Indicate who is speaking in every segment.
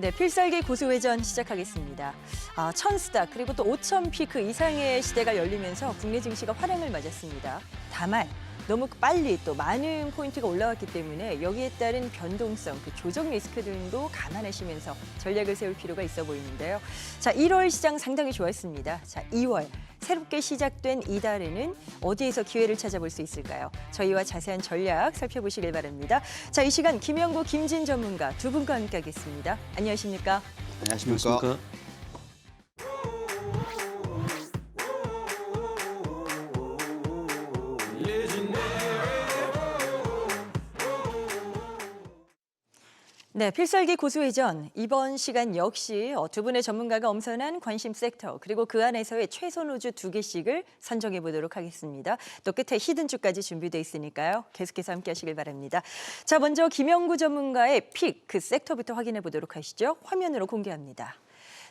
Speaker 1: 네, 필살기 고수회전 시작하겠습니다. 1000스타 그리고 또 5000피 그 이상의 시대가 열리면서 국내 증시가 화랑을 맞았습니다. 다만 너무 빨리 또 많은 포인트가 올라왔기 때문에 여기에 따른 변동성, 그 조정 리스크 등도 감안하시면서 전략을 세울 필요가 있어 보이는데요. 자, 1월 시장 상당히 좋았습니다. 자, 2월 새롭게 시작된 이달에는 어디에서 기회를 찾아볼 수 있을까요? 저희와 자세한 전략 살펴보시길 바랍니다. 자, 이 시간 김영구, 김진 전문가 두 분과 함께하겠습니다. 안녕하십니까?
Speaker 2: 안녕하십니까?
Speaker 1: 네, 필살기 고수회전 이번 시간 역시 두 분의 전문가가 엄선한 관심 섹터 그리고 그 안에서의 최선 우주 2개씩을 선정해 보도록 하겠습니다. 또 끝에 히든주까지 준비되어 있으니까요. 계속해서 함께하시길 바랍니다. 자, 먼저 김영구 전문가의 픽 그 섹터부터 확인해 보도록 하시죠. 화면으로 공개합니다.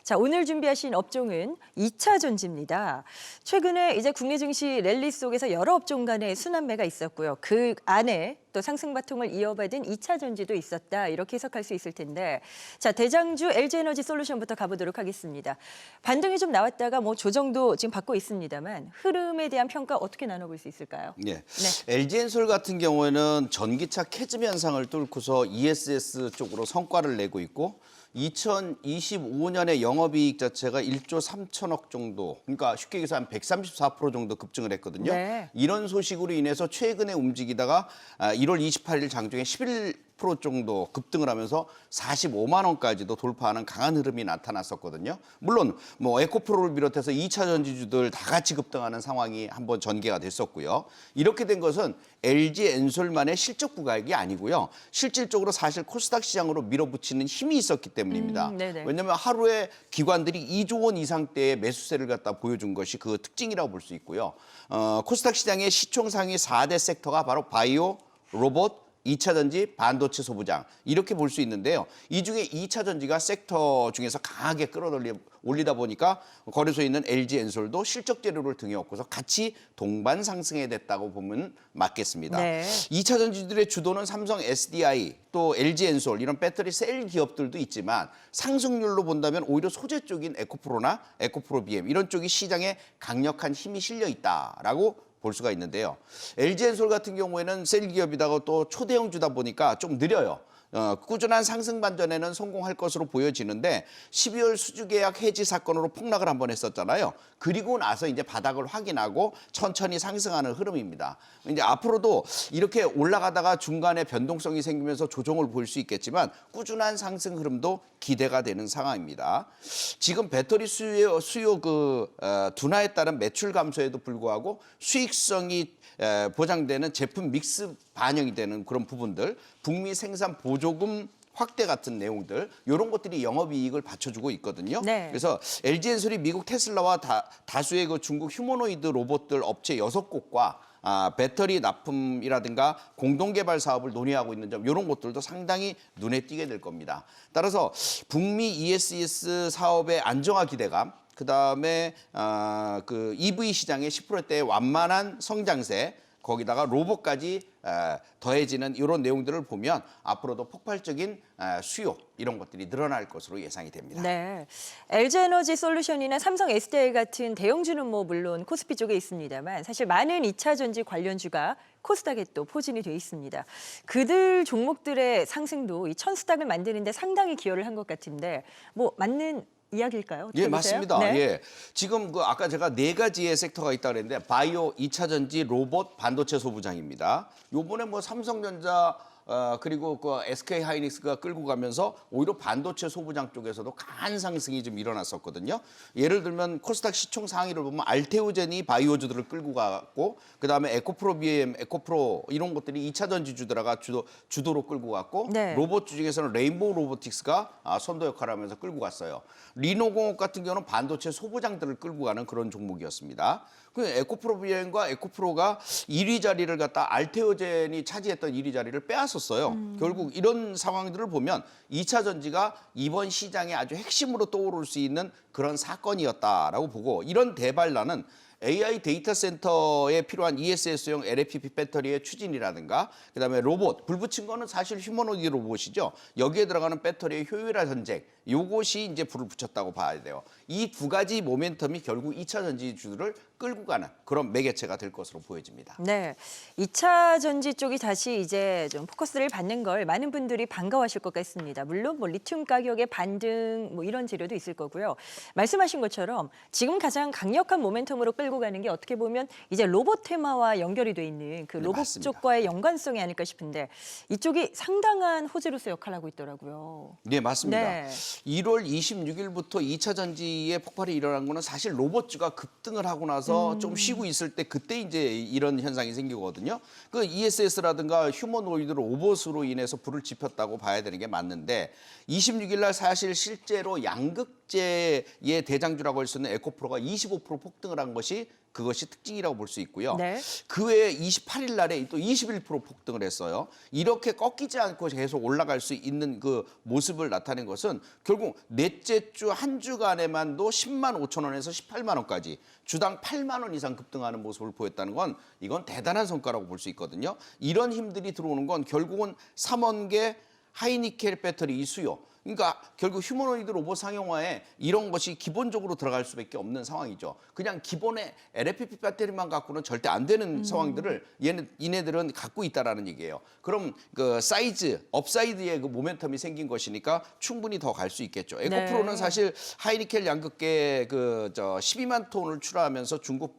Speaker 1: 자, 오늘 준비하신 업종은 2차 전지입니다. 최근에 이제 국내 증시 랠리 속에서 여러 업종 간의 순환매가 있었고요. 그 안에 또 상승 바통을 이어받은 2차 전지도 있었다. 이렇게 해석할 수 있을 텐데. 자, 대장주 LG에너지 솔루션부터 가보도록 하겠습니다. 반등이 좀 나왔다가 뭐 조정도 지금 받고 있습니다만 흐름에 대한 평가 어떻게 나눠볼 수 있을까요?
Speaker 2: 네. LG엔솔 같은 경우에는 전기차 캐즘 현상을 뚫고서 ESS 쪽으로 성과를 내고 있고 2025년에 영업이익 자체가 1조 3천억 정도, 그러니까 쉽게 얘기해서 한 134% 정도 급증을 했거든요.
Speaker 1: 네.
Speaker 2: 이런 소식으로 인해서 최근에 움직이다가 1월 28일 장중에 11% 정도 급등을 하면서 45만 원까지도 돌파하는 강한 흐름이 나타났었거든요. 물론 뭐 에코프로를 비롯해서 2차 전지주들 다 같이 급등하는 상황이 한번 전개가 됐었고요. 이렇게 된 것은 LG엔솔만의 실적 부각이 아니고요. 실질적으로 사실 코스닥 시장으로 밀어붙이는 힘이 있었기 때문입니다. 왜냐하면 하루에 기관들이 2조 원 이상대의 매수세를 갖다 보여준 것이 그 특징이라고 볼 수 있고요. 코스닥 시장의 시총 상위 4대 섹터가 바로 바이오, 로봇, 2차 전지, 반도체 소부장 이렇게 볼 수 있는데요. 이 중에 2차 전지가 섹터 중에서 강하게 올리다 보니까 거래소에 있는 LG엔솔도 실적 재료를 등에 업고서 같이 동반 상승해 됐다고 보면 맞겠습니다.
Speaker 1: 네.
Speaker 2: 2차 전지들의 주도는 삼성 SDI 또 LG엔솔 이런 배터리 셀 기업들도 있지만 상승률로 본다면 오히려 소재 쪽인 에코프로나 에코프로 BM 이런 쪽이 시장에 강력한 힘이 실려 있다라고 볼 수가 있는데요. LG엔솔 같은 경우에는 셀 기업이다가 또 초대형주다 보니까 좀 느려요. 꾸준한 상승 반전에는 성공할 것으로 보여지는데 12월 수주계약 해지 사건으로 폭락을 한번 했었잖아요. 그리고 나서 이제 바닥을 확인하고 천천히 상승하는 흐름입니다. 이제 앞으로도 이렇게 올라가다가 중간에 변동성이 생기면서 조정을 볼 수 있겠지만 꾸준한 상승 흐름도 기대가 되는 상황입니다. 지금 배터리 수요 둔화에 따른 매출 감소에도 불구하고 수익성이 보장되는 제품 믹스 반영이 되는 그런 부분들, 북미 생산 보조금 확대 같은 내용들 이런 것들이 영업이익을 받쳐주고 있거든요.
Speaker 1: 네.
Speaker 2: 그래서 LG엔솔이 미국 테슬라와 다수의 그 중국 휴머노이드 로봇들 업체 6곳과 배터리 납품이라든가 공동개발 사업을 논의하고 있는 점 이런 것들도 상당히 눈에 띄게 될 겁니다. 따라서 북미 ESS 사업의 안정화 기대감 그다음에 그 EV 시장의 10%대의 완만한 성장세 거기다가 로봇까지 더해지는 이런 내용들을 보면 앞으로도 폭발적인 수요 이런 것들이 늘어날 것으로 예상이 됩니다.
Speaker 1: 네, LG에너지 솔루션이나 삼성 SDI 같은 대형주는 뭐 물론 코스피 쪽에 있습니다만 사실 많은 2차 전지 관련주가 코스닥에 또 포진이 돼 있습니다. 그들 종목들의 상승도 이 1000스닥을 만드는 데 상당히 기여를 한 것 같은데 뭐 맞는 이야기일까요? 어떻게
Speaker 2: 예,
Speaker 1: 보세요?
Speaker 2: 맞습니다.
Speaker 1: 네.
Speaker 2: 예. 지금 아까 제가 4가지의 섹터가 있다고 그랬는데 바이오, 2차 전지, 로봇, 반도체 소부장입니다. 요번에 뭐 삼성전자 그리고 그 SK 하이닉스가 끌고 가면서 오히려 반도체 소부장 쪽에서도 강한 상승이 좀 일어났었거든요. 예를 들면 코스닥 시총 상위를 보면 알테오젠이 바이오주들을 끌고 갔고 그다음에 에코프로 BM, 에코프로 이런 것들이 2차 전지주들아가 주도로 끌고 갔고
Speaker 1: 네.
Speaker 2: 로봇주 중에서는 레인보우 로보틱스가 선도 역할을 하면서 끌고 갔어요. 리노공업 같은 경우는 반도체 소부장들을 끌고 가는 그런 종목이었습니다. 그 에코프로 BM과 에코프로가 1위 자리를 갖다 알테오젠이 차지했던 1위 자리를 빼앗았어요. 결국 이런 상황들을 보면 2차 전지가 이번 시장의 아주 핵심으로 떠오를 수 있는 그런 사건이었다라고 보고 이런 대반란은 AI 데이터 센터에 필요한 ESS용 LFP 배터리의 추진이라든가 그다음에 로봇, 불 붙인 거는 사실 휴머노이드 로봇이죠. 여기에 들어가는 배터리의 효율화 전쟁, 요것이 이제 불을 붙였다고 봐야 돼요. 이 두 가지 모멘텀이 결국 2차 전지주들을 끌고 가는 그런 매개체가 될 것으로 보여집니다.
Speaker 1: 네, 2차 전지 쪽이 다시 이제 좀 포커스를 받는 걸 많은 분들이 반가워하실 것 같습니다. 물론 뭐 리튬 가격의 반등 뭐 이런 재료도 있을 거고요. 말씀하신 것처럼 지금 가장 강력한 모멘텀으로 끌고 가는 게 어떻게 보면 이제 로봇 테마와 연결이 돼 있는 그
Speaker 2: 네,
Speaker 1: 로봇
Speaker 2: 맞습니다.
Speaker 1: 쪽과의 연관성이 아닐까 싶은데 이쪽이 상당한 호재로서 역할을 하고 있더라고요.
Speaker 2: 네, 맞습니다.
Speaker 1: 네.
Speaker 2: 1월 26일부터 2차 전지의 폭발이 일어난 거는 사실 로봇주가 급등을 하고 나서 좀 쉬고 있을 때 그때 이제 이런 현상이 생기거든요. 그 ESS라든가 휴머노이드 로봇으로 인해서 불을 지폈다고 봐야 되는 게 맞는데 26일 날 사실 실제로 양극재의 대장주라고 할 수 있는 에코프로가 25% 폭등을 한 것이 그것이 특징이라고 볼 수 있고요.
Speaker 1: 네.
Speaker 2: 그 외에 28일 날에 또 21% 폭등을 했어요. 이렇게 꺾이지 않고 계속 올라갈 수 있는 그 모습을 나타낸 것은 결국 넷째 주 한 주간에만도 10만 5천 원에서 18만 원까지 주당 8만 원 이상 급등하는 모습을 보였다는 건 이건 대단한 성과라고 볼 수 있거든요. 이런 힘들이 들어오는 건 결국은 삼원계 하이니켈 배터리 이 수요. 그러니까 결국 휴머노이드 로봇 상용화에 이런 것이 기본적으로 들어갈 수밖에 없는 상황이죠. 그냥 기본의 LFP 배터리만 갖고는 절대 안 되는 상황들을 얘네들은 갖고 있다라는 얘기예요. 그럼 그 사이즈, 업사이드의 그 모멘텀이 생긴 것이니까 충분히 더 갈 수 있겠죠. 에코프로는
Speaker 1: 네.
Speaker 2: 사실 하이니켈 양극계 12만 톤을 출하하면서 중국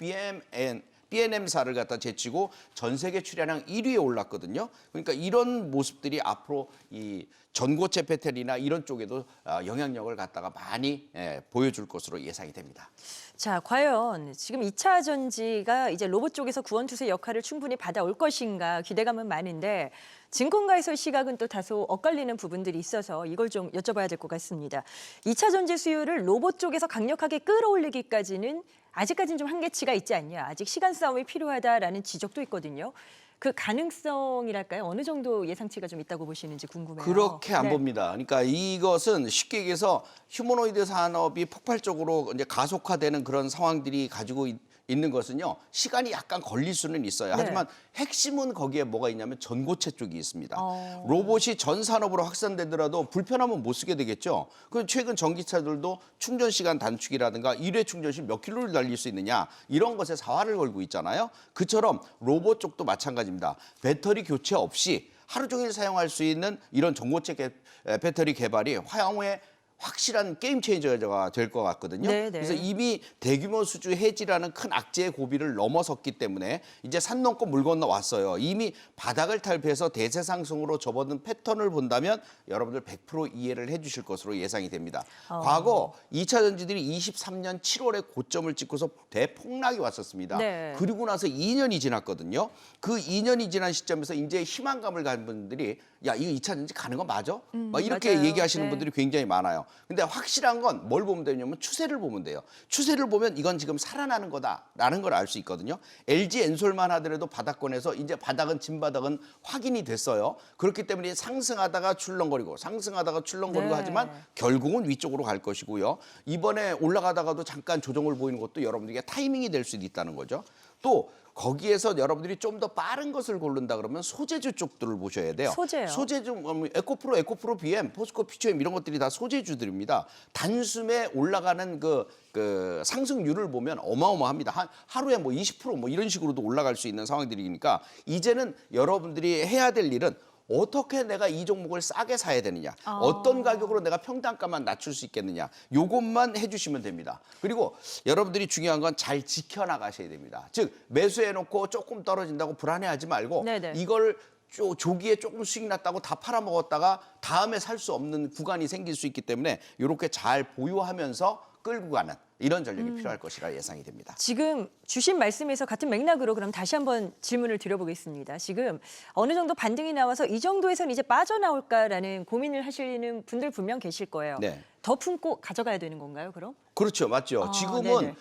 Speaker 2: BNM사를 갖다 제치고 전 세계 출하량 1위에 올랐거든요. 그러니까 이런 모습들이 앞으로 이 전고체 배터리나 이런 쪽에도 영향력을 갖다가 많이 보여줄 것으로 예상이 됩니다.
Speaker 1: 자, 과연 지금 2차 전지가 이제 로봇 쪽에서 구원투수의 역할을 충분히 받아올 것인가 기대감은 많은데 증권가에서의 시각은 또 다소 엇갈리는 부분들이 있어서 이걸 좀 여쭤봐야 될 것 같습니다. 2차 전지 수요를 로봇 쪽에서 강력하게 끌어올리기까지는 아직까지는 좀 한계치가 있지 않냐. 아직 시간 싸움이 필요하다라는 지적도 있거든요. 그 가능성이랄까요? 어느 정도 예상치가 좀 있다고 보시는지 궁금해요.
Speaker 2: 그렇게 안
Speaker 1: 네.
Speaker 2: 봅니다. 그러니까 이것은 쉽게 얘기해서 휴머노이드 산업이 폭발적으로 이제 가속화되는 그런 상황들이 가지고 있는 것은요. 시간이 약간 걸릴 수는 있어요.
Speaker 1: 네.
Speaker 2: 하지만 핵심은 거기에 뭐가 있냐면 전고체 쪽이 있습니다.
Speaker 1: 어.
Speaker 2: 로봇이 전 산업으로 확산되더라도 불편하면 못 쓰게 되겠죠. 그 최근 전기차들도 충전 시간 단축이라든가 일회 충전 시 몇 킬로를 달릴 수 있느냐 이런 것에 사활을 걸고 있잖아요. 그처럼 로봇 쪽도 마찬가지입니다. 배터리 교체 없이 하루 종일 사용할 수 있는 이런 전고체 배터리 개발이 향후에 확실한 게임 체인저가 될 것 같거든요.
Speaker 1: 네, 네.
Speaker 2: 그래서 이미 대규모 수주 해지라는 큰 악재의 고비를 넘어섰기 때문에 이제 산 넘고 물 건너 왔어요. 이미 바닥을 탈피해서 대세 상승으로 접어든 패턴을 본다면 여러분들 100% 이해를 해주실 것으로 예상이 됩니다. 과거 2차 전지들이 23년 7월에 고점을 찍고서 대폭락이 왔었습니다.
Speaker 1: 네.
Speaker 2: 그리고 나서 2년이 지났거든요. 그 2년이 지난 시점에서 이제 희망감을 가진 분들이 야 이거 2차 전지 가는 거 맞아? 막 이렇게
Speaker 1: 맞아요.
Speaker 2: 얘기하시는
Speaker 1: 네.
Speaker 2: 분들이 굉장히 많아요. 근데 확실한 건 뭘 보면 되냐면 추세를 보면 돼요. 추세를 보면 이건 지금 살아나는 거다라는 걸 알 수 있거든요. LG 엔솔만 하더라도 바닥권에서 이제 바닥은 진바닥은 확인이 됐어요. 그렇기 때문에 상승하다가 출렁거리고
Speaker 1: 네.
Speaker 2: 하지만 결국은 위쪽으로 갈 것이고요. 이번에 올라가다가도 잠깐 조정을 보이는 것도 여러분들에게 타이밍이 될 수도 있다는 거죠. 또 거기에서 여러분들이 좀 더 빠른 것을 고른다 그러면 소재주 쪽들을 보셔야 돼요.
Speaker 1: 소재요?
Speaker 2: 소재주 에코프로 BM, 포스코 피처엠 이런 것들이 다 소재주들입니다. 단숨에 올라가는 그 상승률을 보면 어마어마합니다. 하루에 뭐 20% 뭐 이런 식으로도 올라갈 수 있는 상황들이니까 이제는 여러분들이 해야 될 일은 어떻게 내가 이 종목을 싸게 사야 되느냐, 어떤 가격으로 내가 평단가만 낮출 수 있겠느냐, 요것만 해주시면 됩니다. 그리고 여러분들이 중요한 건 잘 지켜나가셔야 됩니다. 즉 매수해놓고 조금 떨어진다고 불안해하지 말고
Speaker 1: 네네.
Speaker 2: 이걸 조기에 조금 수익 났다고 다 팔아먹었다가 다음에 살 수 없는 구간이 생길 수 있기 때문에 이렇게 잘 보유하면서 끌고 가는 이런 전략이 필요할 것이라 예상이 됩니다.
Speaker 1: 지금 주신 말씀에서 같은 맥락으로 그럼 다시 한번 질문을 드려보겠습니다. 지금 어느 정도 반등이 나와서 이 정도에선 이제 빠져나올까라는 고민을 하시는 분들 분명 계실 거예요.
Speaker 2: 네.
Speaker 1: 더 품고 가져가야 되는 건가요, 그럼?
Speaker 2: 그렇죠, 맞죠.
Speaker 1: 아,
Speaker 2: 지금은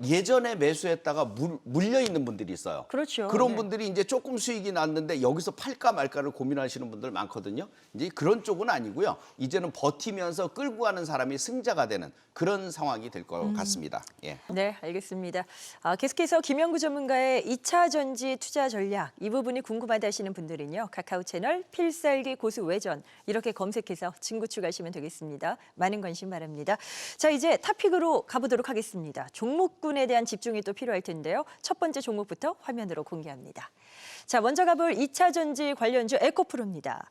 Speaker 2: 예전에 매수했다가 물려 있는 분들이 있어요.
Speaker 1: 그렇죠.
Speaker 2: 그런
Speaker 1: 네.
Speaker 2: 분들이 이제 조금 수익이 났는데 여기서 팔까 말까를 고민하시는 분들 많거든요. 이제 그런 쪽은 아니고요. 이제는 버티면서 끌고 가는 사람이 승자가 되는 그런 상황이 될 것 같습니다. 예.
Speaker 1: 네, 알겠습니다. 계속해서 김영구 전문가의 2차 전지 투자 전략 이 부분이 궁금하다 하시는 분들은요. 카카오 채널 필살기 고수 외전 이렇게 검색해서 친구 추가하시면 되겠습니다. 많은 관심 바랍니다. 자, 이제 탑픽으로 가보도록 하겠습니다. 종목군에 대한 집중이 또 필요할 텐데요. 첫 번째 종목부터 화면으로 공개합니다. 자, 먼저 가볼 2차 전지 관련주 에코프로입니다.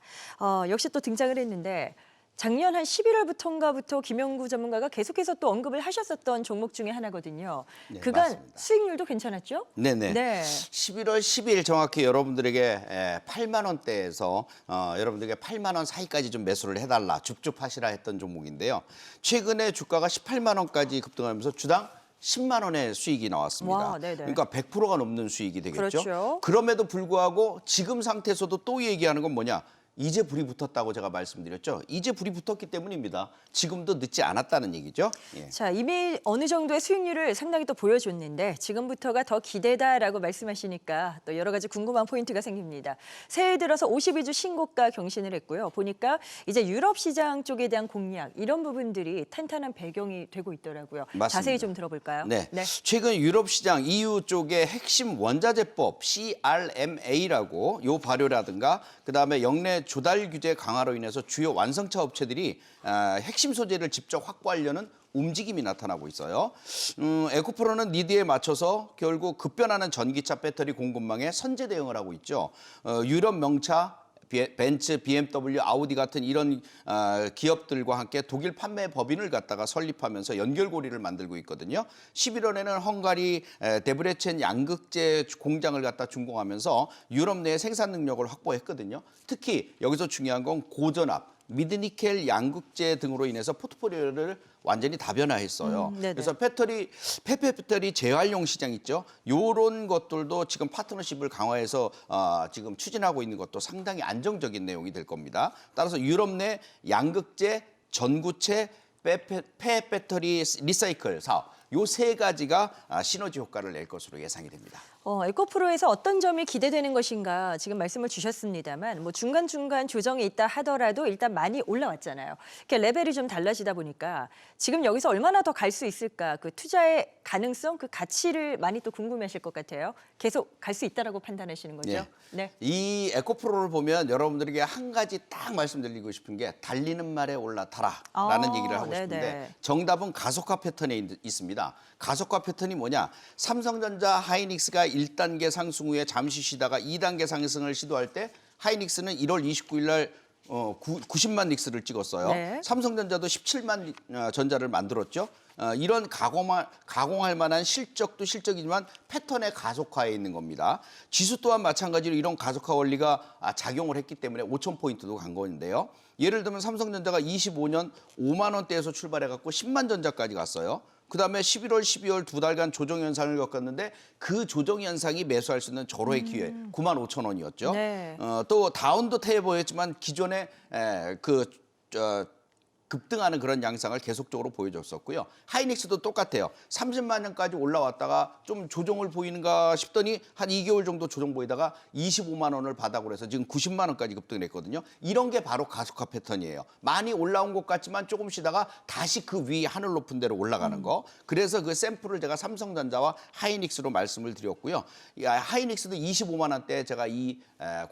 Speaker 1: 역시 또 등장을 했는데 작년 한 11월부터인가부터 김영구 전문가가 계속해서 또 언급을 하셨었던 종목 중에 하나거든요.
Speaker 2: 네,
Speaker 1: 그간
Speaker 2: 맞습니다.
Speaker 1: 수익률도 괜찮았죠?
Speaker 2: 네네.
Speaker 1: 네.
Speaker 2: 11월 10일 정확히 여러분들에게 8만 원대에서 여러분들에게 8만 원 사이까지 좀 매수를 해달라, 줍줍하시라 했던 종목인데요. 최근에 주가가 18만 원까지 급등하면서 주당 10만 원의 수익이 나왔습니다.
Speaker 1: 와, 네네.
Speaker 2: 그러니까 100%가 넘는 수익이 되겠죠.
Speaker 1: 그렇죠.
Speaker 2: 그럼에도 불구하고 지금 상태에서도 또 얘기하는 건 뭐냐? 이제 불이 붙었다고 제가 말씀드렸죠. 이제 불이 붙었기 때문입니다. 지금도 늦지 않았다는 얘기죠. 예.
Speaker 1: 자, 이미 어느 정도의 수익률을 상당히 또 보여줬는데 지금부터가 더 기대다라고 말씀하시니까 또 여러 가지 궁금한 포인트가 생깁니다. 새해 들어서 52주 신고가 경신을 했고요. 보니까 이제 유럽 시장 쪽에 대한 공략 이런 부분들이 탄탄한 배경이 되고 있더라고요.
Speaker 2: 맞습니다.
Speaker 1: 자세히 좀 들어볼까요?
Speaker 2: 네. 최근 유럽 시장 EU 쪽의 핵심 원자재법 CRMA라고 요 발효라든가 그다음에 역내 조달 규제 강화로 인해서 주요 완성차 업체들이 핵심 소재를 직접 확보하려는 움직임이 나타나고 있어요. 에코프로는 니드에 맞춰서 결국 급변하는 전기차 배터리 공급망에 선제 대응을 하고 있죠. 유럽 명차 벤츠, BMW, 아우디 같은 이런 기업들과 함께 독일 판매 법인을 갖다가 설립하면서 연결고리를 만들고 있거든요. 11월에는 헝가리 데브레첸 양극재 공장을 갖다 준공하면서 유럽 내 생산 능력을 확보했거든요. 특히 여기서 중요한 건 고전압, 미드니켈 양극재 등으로 인해서 포트폴리오를 완전히 다변화했어요. 그래서 폐폐 배터리 재활용 시장 있죠. 이런 것들도 지금 파트너십을 강화해서 지금 추진하고 있는 것도 상당히 안정적인 내용이 될 겁니다. 따라서 유럽 내 양극재, 전구체, 폐 배터리 리사이클 사업 요 세 가지가 시너지 효과를 낼 것으로 예상이 됩니다.
Speaker 1: 에코프로에서 어떤 점이 기대되는 것인가 지금 말씀을 주셨습니다만 뭐 중간중간 조정이 있다 하더라도 일단 많이 올라왔잖아요. 이렇게 레벨이 좀 달라지다 보니까 지금 여기서 얼마나 더 갈 수 있을까 그 투자의 가능성, 그 가치를 많이 또 궁금해하실 것 같아요. 계속 갈 수 있다라고 판단하시는 거죠?
Speaker 2: 네.
Speaker 1: 네.
Speaker 2: 이 에코프로를 보면 여러분들에게 한 가지 딱 말씀드리고 싶은 게 달리는 말에 올라타라라는 얘기를 하고 싶은데
Speaker 1: 네네.
Speaker 2: 정답은 가속화 패턴에 있습니다. 가속화 패턴이 뭐냐? 삼성전자, 하이닉스가 1단계 상승 후에 잠시 쉬다가 2단계 상승을 시도할 때 하이닉스는 1월 29일 날 90만 닉스를 찍었어요.
Speaker 1: 네.
Speaker 2: 삼성전자도 17만 전자를 만들었죠. 이런 가공할 만한 실적도 실적이지만 패턴의 가속화에 있는 겁니다. 지수 또한 마찬가지로 이런 가속화 원리가 작용을 했기 때문에 5,000포인트도 간 건데요. 예를 들면 삼성전자가 25년 5만 원대에서 출발해갖고 10만 전자까지 갔어요. 그다음에 11월, 12월 두 달간 조정 현상을 겪었는데 그 조정 현상이 매수할 수 있는 절호의 기회 9만 5천 원이었죠.
Speaker 1: 네.
Speaker 2: 또 다운도 태해 보였지만 기존에 급등하는 그런 양상을 계속적으로 보여줬었고요. 하이닉스도 똑같아요. 30만 원까지 올라왔다가 좀 조정을 보이는가 싶더니 한 2개월 정도 조정 보이다가 25만 원을 바닥으로 해서 지금 90만 원까지 급등을 했거든요. 이런 게 바로 가속화 패턴이에요. 많이 올라온 것 같지만 조금 쉬다가 다시 그 위 하늘 높은 데로 올라가는 거. 그래서 그 샘플을 제가 삼성전자와 하이닉스로 말씀을 드렸고요. 하이닉스도 25만 원대 제가 이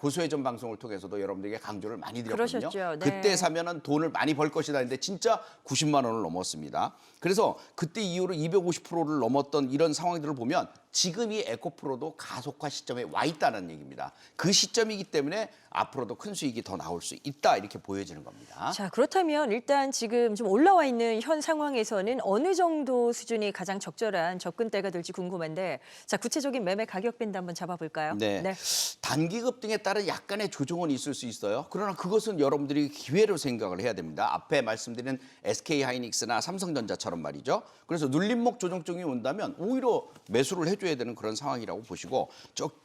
Speaker 2: 고소회전 방송을 통해서도 여러분들에게 강조를 많이 드렸거든요.
Speaker 1: 그러셨죠. 네.
Speaker 2: 그때 사면은 돈을 많이 벌 것이다 했는데 진짜 90만 원을 넘었습니다. 그래서 그때 이후로 250%를 넘었던 이런 상황들을 보면 지금 이 에코프로도 가속화 시점에 와 있다는 얘기입니다. 그 시점이기 때문에 앞으로도 큰 수익이 더 나올 수 있다 이렇게 보여지는 겁니다.
Speaker 1: 자, 그렇다면 일단 지금 좀 올라와 있는 현 상황에서는 어느 정도 수준이 가장 적절한 접근대가 될지 궁금한데 자, 구체적인 매매 가격 밴드 한번 잡아볼까요?
Speaker 2: 네. 단기 급등에 따른 약간의 조정은 있을 수 있어요. 그러나 그것은 여러분들이 기회로 생각을 해야 됩니다. 앞에 말씀드린 SK하이닉스나 삼성전자처럼 말이죠. 그래서 눌림목 조정증이 온다면 오히려 매수를 해줘야 되는 그런 상황이라고 보시고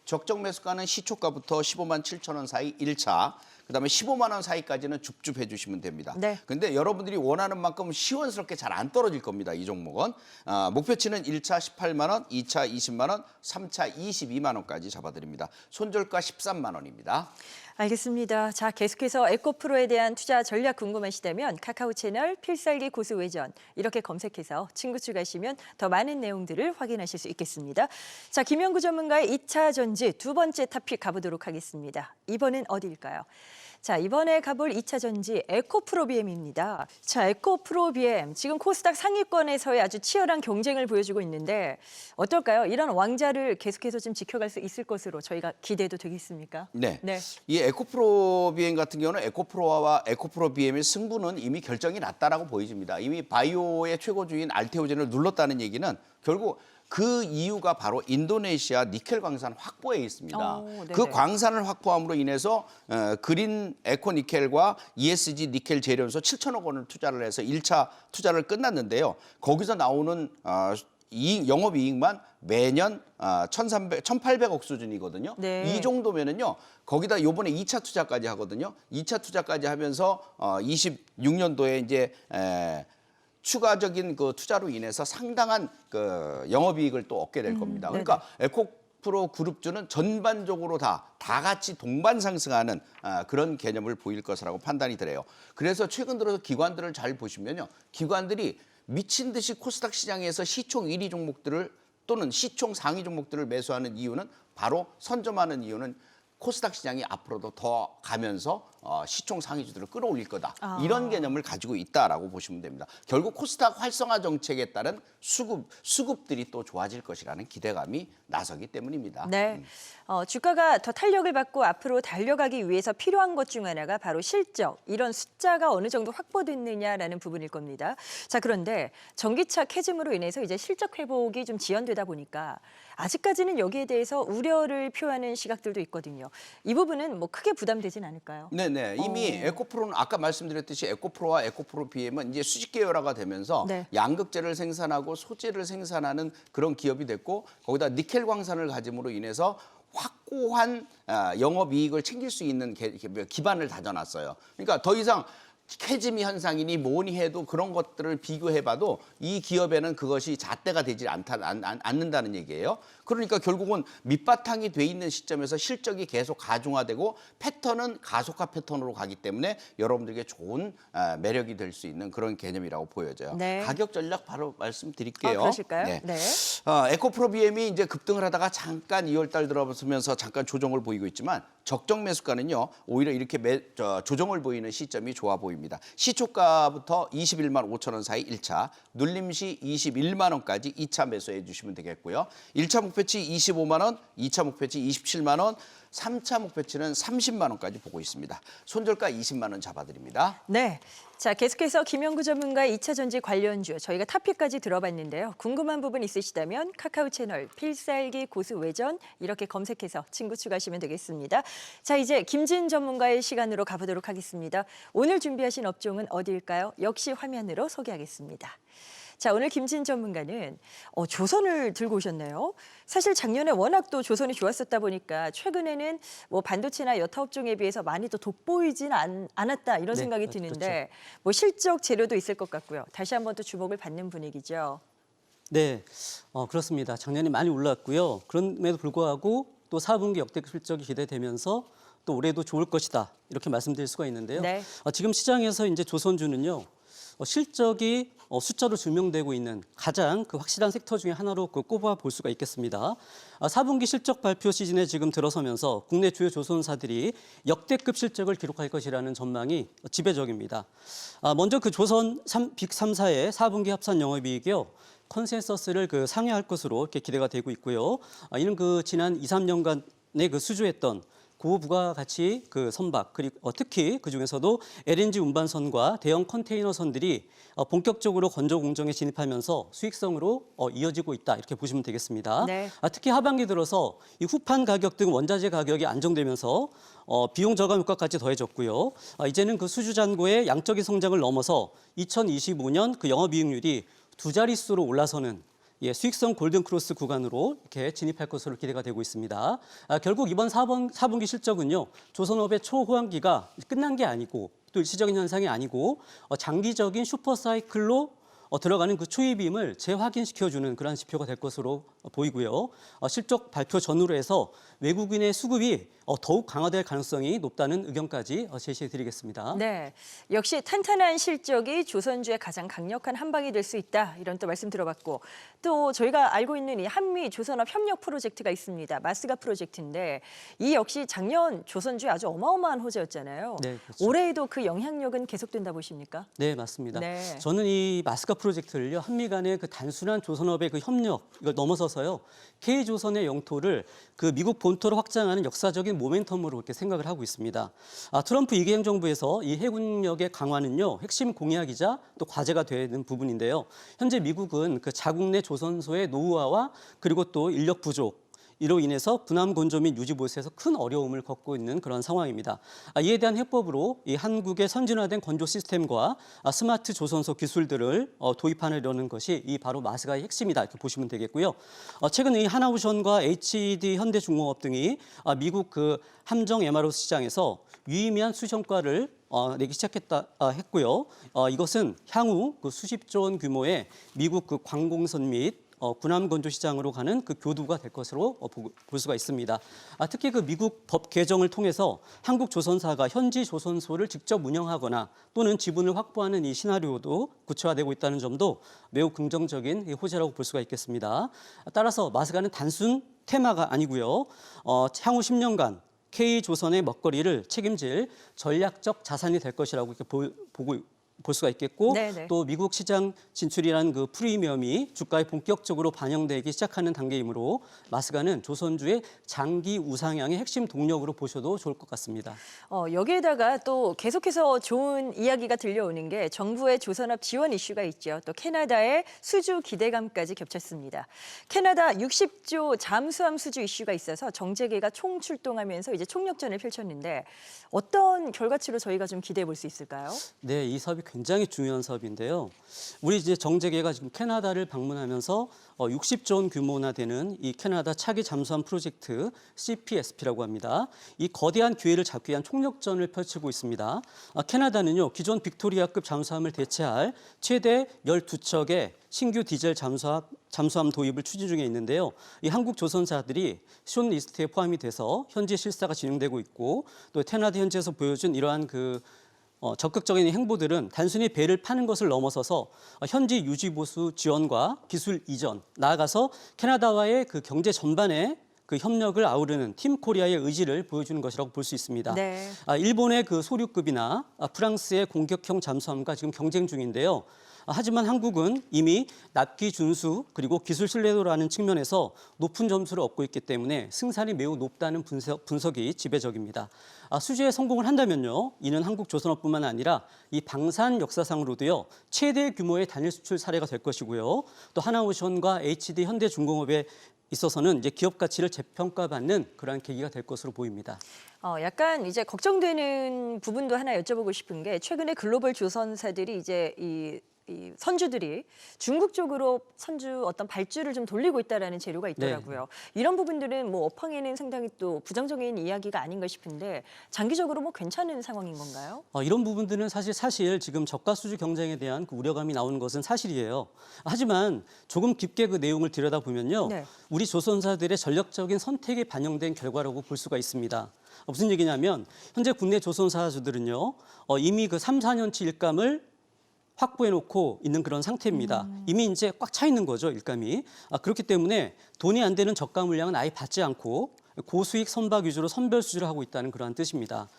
Speaker 2: 적정 매수가는 시초가부터 15만 7천 원 사이 1차 그다음에 15만 원 사이까지는 줍줍해 주시면 됩니다.
Speaker 1: 네.
Speaker 2: 근데 여러분들이 원하는 만큼 시원스럽게 잘 안 떨어질 겁니다. 이 종목은. 목표치는 1차 18만 원, 2차 20만 원, 3차 22만 원까지 잡아드립니다. 손절가 13만 원입니다.
Speaker 1: 알겠습니다. 자, 계속해서 에코프로에 대한 투자 전략 궁금하시다면 카카오 채널 필살기 고수외전 이렇게 검색해서 친구 추가하시면 더 많은 내용들을 확인하실 수 있겠습니다. 자, 김영구 전문가의 2차 전지 두 번째 토픽 가보도록 하겠습니다. 이번엔 어디일까요? 자, 이번에 가볼 2차 전지 에코프로비엠입니다. 자, 에코프로비엠 지금 코스닥 상위권에서의 아주 치열한 경쟁을 보여주고 있는데 어떨까요? 이런 왕자를 계속해서 좀 지켜갈 수 있을 것으로 저희가 기대도 되겠습니까?
Speaker 2: 네.
Speaker 1: 네.
Speaker 2: 이 에코프로비엠 같은 경우는 에코프로와 에코프로비엠의 승부는 이미 결정이 났다라고 보여집니다. 이미 바이오의 최고주인 알테오젠을 눌렀다는 얘기는 결국 그 이유가 바로 인도네시아 니켈 광산 확보에 있습니다.
Speaker 1: 네네.
Speaker 2: 그 광산을 확보함으로 인해서 그린 에코 니켈과 ESG 니켈 재련소 7천억 원을 투자를 해서 1차 투자를 끝났는데요. 거기서 나오는 영업이익만 매년 1,800억 수준이거든요.
Speaker 1: 네.
Speaker 2: 이 정도면은요. 거기다 요번에 2차 투자까지 하거든요. 2차 투자까지 하면서 26년도에 이제 추가적인 그 투자로 인해서 상당한 그 영업이익을 또 얻게 될 겁니다. 그러니까 에코프로 그룹주는 전반적으로 다 같이 동반 상승하는 그런 개념을 보일 것이라고 판단이 돼요. 그래서 최근 들어서 기관들을 잘 보시면요. 기관들이 미친 듯이 코스닥 시장에서 시총 1위 종목들을 또는 시총 상위 종목들을 매수하는 이유는 바로 선점하는 이유는 코스닥 시장이 앞으로도 더 가면서 시총 상위주들을 끌어올릴 거다. 이런 개념을 가지고 있다라고 보시면 됩니다. 결국 코스닥 활성화 정책에 따른 수급들이 또 좋아질 것이라는 기대감이 나서기 때문입니다.
Speaker 1: 네, 주가가 더 탄력을 받고 앞으로 달려가기 위해서 필요한 것 중 하나가 바로 실적, 이런 숫자가 어느 정도 확보됐느냐라는 부분일 겁니다. 자, 그런데 전기차 캐즘으로 인해서 이제 실적 회복이 좀 지연되다 보니까 아직까지는 여기에 대해서 우려를 표하는 시각들도 있거든요. 이 부분은 뭐 크게 부담되진 않을까요?
Speaker 2: 네네. 이미 에코프로는 아까 말씀드렸듯이 에코프로와 에코프로 BM은 이제 수직 계열화가 되면서
Speaker 1: 네.
Speaker 2: 양극재를 생산하고 소재를 생산하는 그런 기업이 됐고 거기다 니켈 광산을 가짐으로 인해서 확고한 영업이익을 챙길 수 있는 기반을 다져놨어요. 그러니까 더 이상 캐즘이 현상이니 뭐니 해도 그런 것들을 비교해봐도 이 기업에는 그것이 잣대가 되지 않는다는 얘기예요. 그러니까 결국은 밑바탕이 돼 있는 시점에서 실적이 계속 가중화되고 패턴은 가속화 패턴으로 가기 때문에 여러분들에게 좋은 매력이 될 수 있는 그런 개념이라고 보여져요.
Speaker 1: 네.
Speaker 2: 가격 전략 바로 말씀드릴게요.
Speaker 1: 그러실까요?
Speaker 2: 네.
Speaker 1: 네.
Speaker 2: 에코프로비엠이 이제 급등을 하다가 잠깐 2월달 들어서면서 잠깐 조정을 보이고 있지만 적정 매수가는요 오히려 이렇게 조정을 보이는 시점이 좋아 보입니다. 시초가부터 21만 5천 원 사이 1차, 눌림시 21만 원까지 2차 매수해 주시면 되겠고요. 1차 목표치 25만 원, 2차 목표치 27만 원, 3차 목표치는 30만 원까지 보고 있습니다. 손절가 20만 원 잡아드립니다.
Speaker 1: 네. 자, 계속해서 김영구 전문가의 2차 전지 관련주 저희가 탑픽까지 들어봤는데요. 궁금한 부분 있으시다면 카카오 채널 필살기 고수 외전 이렇게 검색해서 친구 추가하시면 되겠습니다. 자, 이제 김진 전문가의 시간으로 가보도록 하겠습니다. 오늘 준비하신 업종은 어디일까요? 역시 화면으로 소개하겠습니다. 자, 오늘 김진 전문가는 조선을 들고 오셨네요. 사실 작년에 워낙 또 조선이 좋았었다 보니까 최근에는 뭐 반도체나 여타 업종에 비해서 많이 또 돋보이진 않았다 이런 생각이 드는데
Speaker 3: 그렇죠.
Speaker 1: 뭐 실적 재료도 있을 것 같고요. 다시 한번 또 주목을 받는 분위기죠.
Speaker 3: 네, 그렇습니다. 작년에 많이 올랐고요. 그럼에도 불구하고 또 4분기 역대급 실적이 기대되면서 또 올해도 좋을 것이다 이렇게 말씀드릴 수가 있는데요.
Speaker 1: 네.
Speaker 3: 지금 시장에서 이제 조선주는요. 실적이 숫자로 증명되고 있는 가장 그 확실한 섹터 중에 하나로 꼽아 볼 수가 있겠습니다. 4분기 실적 발표 시즌에 지금 들어서면서 국내 주요 조선사들이 역대급 실적을 기록할 것이라는 전망이 지배적입니다. 먼저 그 조선 빅 3사의 4분기 합산 영업이익이요. 컨센서스를 상회할 것으로 이렇게 기대가 되고 있고요. 이는 지난 2, 3년간의 수주했던 고부가가치 선박 그리고 특히 그 중에서도 LNG 운반선과 대형 컨테이너선들이 본격적으로 건조 공정에 진입하면서 수익성으로 이어지고 있다 이렇게 보시면 되겠습니다.
Speaker 1: 네.
Speaker 3: 특히 하반기 들어서 이 후판 가격 등 원자재 가격이 안정되면서 비용 절감 효과까지 더해졌고요. 이제는 수주 잔고의 양적인 성장을 넘어서 2025년 영업이익률이 두 자릿수로 올라서는 수익성 골든크로스 구간으로 이렇게 진입할 것으로 기대가 되고 있습니다. 결국 이번 4분기 실적은요, 조선업의 초호황기가 끝난 게 아니고 또 일시적인 현상이 아니고 장기적인 슈퍼사이클로 들어가는 그 초입임을 재확인시켜주는 그러한 지표가 될 것으로 보이고요. 실적 발표 전후로 해서 외국인의 수급이 더욱 강화될 가능성이 높다는 의견까지 제시해드리겠습니다.
Speaker 1: 네, 역시 탄탄한 실적이 조선주의 가장 강력한 한방이 될 수 있다. 이런 또 말씀 들어봤고 또 저희가 알고 있는 이 한미 조선업 협력 프로젝트가 있습니다. 마스가 프로젝트인데 이 역시 작년 조선주의 아주 어마어마한 호재였잖아요.
Speaker 3: 네, 그렇죠.
Speaker 1: 올해에도 그 영향력은 계속된다 보십니까?
Speaker 3: 네, 맞습니다.
Speaker 1: 네.
Speaker 3: 저는 이 마스카 프로젝트를요, 한미 간의 그 단순한 조선업의 그 협력, 이걸 넘어서서요, K조선의 영토를 그 미국 본토로 확장하는 역사적인 모멘텀으로 이렇게 생각을 하고 있습니다. 트럼프 2기 행정부에서 이 해군력의 강화는요, 핵심 공약이자 또 과제가 되는 부분인데요. 현재 미국은 그 자국 내 조선소의 노후화와 그리고 또 인력 부족, 이로 인해서 분함 건조 및 유지 보수에서 큰 어려움을 겪고 있는 그런 상황입니다. 이에 대한 해법으로 이 한국의 선진화된 건조 시스템과 스마트 조선소 기술들을 도입하려는 것이 이 바로 마스가의 핵심이다 이렇게 보시면 되겠고요. 최근 이 하나오션과 HD 현대중공업 등이 미국 그 함정 MRO 시장에서 유의미한 수성과를 내기 했고요. 이것은 향후 그 수십조 원 규모의 미국 그 관공선 및 군함 건조 시장으로 가는 그 교두가 될 것으로 볼 수가 있습니다. 특히 그 미국 법 개정을 통해서 한국 조선사가 현지 조선소를 직접 운영하거나 또는 지분을 확보하는 이 시나리오도 구체화되고 있다는 점도 매우 긍정적인 호재라고 볼 수가 있겠습니다. 따라서 마스가는 단순 테마가 아니고요. 향후 10년간 K조선의 먹거리를 책임질 전략적 자산이 될 것이라고 이렇게 볼 수가 있겠고
Speaker 1: 네네.
Speaker 3: 또 미국 시장 진출이라는 그 프리미엄이 주가에 본격적으로 반영되기 시작하는 단계이므로 마스가는 조선주의 장기 우상향의 핵심 동력으로 보셔도 좋을 것 같습니다.
Speaker 1: 여기에다가 또 계속해서 좋은 이야기가 들려오는 게 정부의 조선업 지원 이슈가 있죠. 또 캐나다의 수주 기대감까지 겹쳤습니다. 캐나다 60조 잠수함 수주 이슈가 있어서 정재계가 총출동하면서 이제 총력전을 펼쳤는데 어떤 결과치로 저희가 좀 기대해 볼 수 있을까요?
Speaker 3: 네, 이 사업이 굉장히 중요한 사업인데요. 우리 이제 정재계가 지금 캐나다를 방문하면서 60조 원 규모나 되는 이 캐나다 차기 잠수함 프로젝트 CPSP라고 합니다. 이 거대한 기회를 잡기 위한 총력전을 펼치고 있습니다. 캐나다는요, 기존 빅토리아급 잠수함을 대체할 최대 12척의 신규 디젤 잠수함 도입을 추진 중에 있는데요. 이 한국 조선사들이 숏리스트에 포함이 돼서 현지 실사가 진행되고 있고 또 캐나다 현지에서 보여준 이러한 적극적인 행보들은 단순히 배를 파는 것을 넘어서서 현지 유지 보수 지원과 기술 이전, 나아가서 캐나다와의 그 경제 전반에 그 협력을 아우르는 팀 코리아의 의지를 보여주는 것이라고 볼 수 있습니다.
Speaker 1: 네.
Speaker 3: 일본의 그 소류급이나 프랑스의 공격형 잠수함과 지금 경쟁 중인데요. 하지만 한국은 이미 납기 준수 그리고 기술 신뢰도라는 측면에서 높은 점수를 얻고 있기 때문에 승산이 매우 높다는 분석이 지배적입니다. 수주에 성공을 한다면요, 이는 한국 조선업뿐만 아니라 이 방산 역사상으로도요 최대 규모의 단일 수출 사례가 될 것이고요. 또 하나오션과 HD 현대중공업에 있어서는 이제 기업 가치를 재평가받는 그러한 계기가 될 것으로 보입니다.
Speaker 1: 약간 이제 걱정되는 부분도 하나 여쭤보고 싶은 게 최근에 글로벌 조선사들이 이제 이 선주들이 중국 쪽으로 선주 어떤 발주를 좀 돌리고 있다라는 재료가 있더라고요. 이런 부분들은 뭐 업황에는 상당히 또 부정적인 이야기가 아닌가 싶은데 장기적으로 뭐 괜찮은 상황인 건가요?
Speaker 3: 이런 부분들은 사실 지금 저가 수주 경쟁에 대한 그 우려감이 나오는 것은 사실이에요. 하지만 조금 깊게 그 내용을 들여다보면요,
Speaker 1: 네.
Speaker 3: 우리 조선사들의 전략적인 선택이 반영된 결과라고 볼 수가 있습니다. 무슨 얘기냐면 현재 국내 조선사주들은요 이미 그 3, 4년치 일감을 확보해놓고 있는 그런 상태입니다. 이미 이제 꽉 차 있는 거죠, 일감이. 그렇기 때문에 돈이 안 되는 저가 물량은 아예 받지 않고 고수익 선박 위주로 선별 수주를 하고 있다는 그러한 뜻입니다.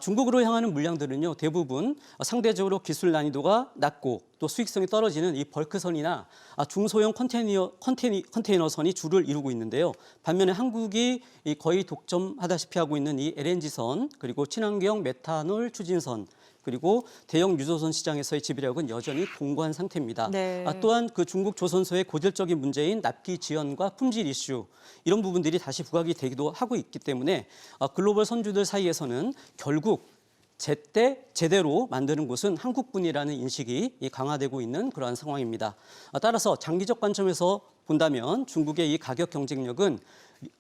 Speaker 3: 중국으로 향하는 물량들은요, 대부분 상대적으로 기술 난이도가 낮고 또 수익성이 떨어지는 이 벌크선이나 중소형 컨테이너선이 주를 이루고 있는데요. 반면에 한국이 거의 독점하다시피 하고 있는 이 LNG선 그리고 친환경 메탄올 추진선 그리고 대형 유조선 시장에서의 지배력은 여전히 공고한 상태입니다.
Speaker 1: 네.
Speaker 3: 또한 그 중국 조선소의 고질적인 문제인 납기 지연과 품질 이슈 이런 부분들이 다시 부각이 되기도 하고 있기 때문에 글로벌 선주들 사이에서는 결국 제때 제대로 만드는 곳은 한국뿐이라는 인식이 강화되고 있는 그러한 상황입니다. 따라서 장기적 관점에서 본다면 중국의 이 가격 경쟁력은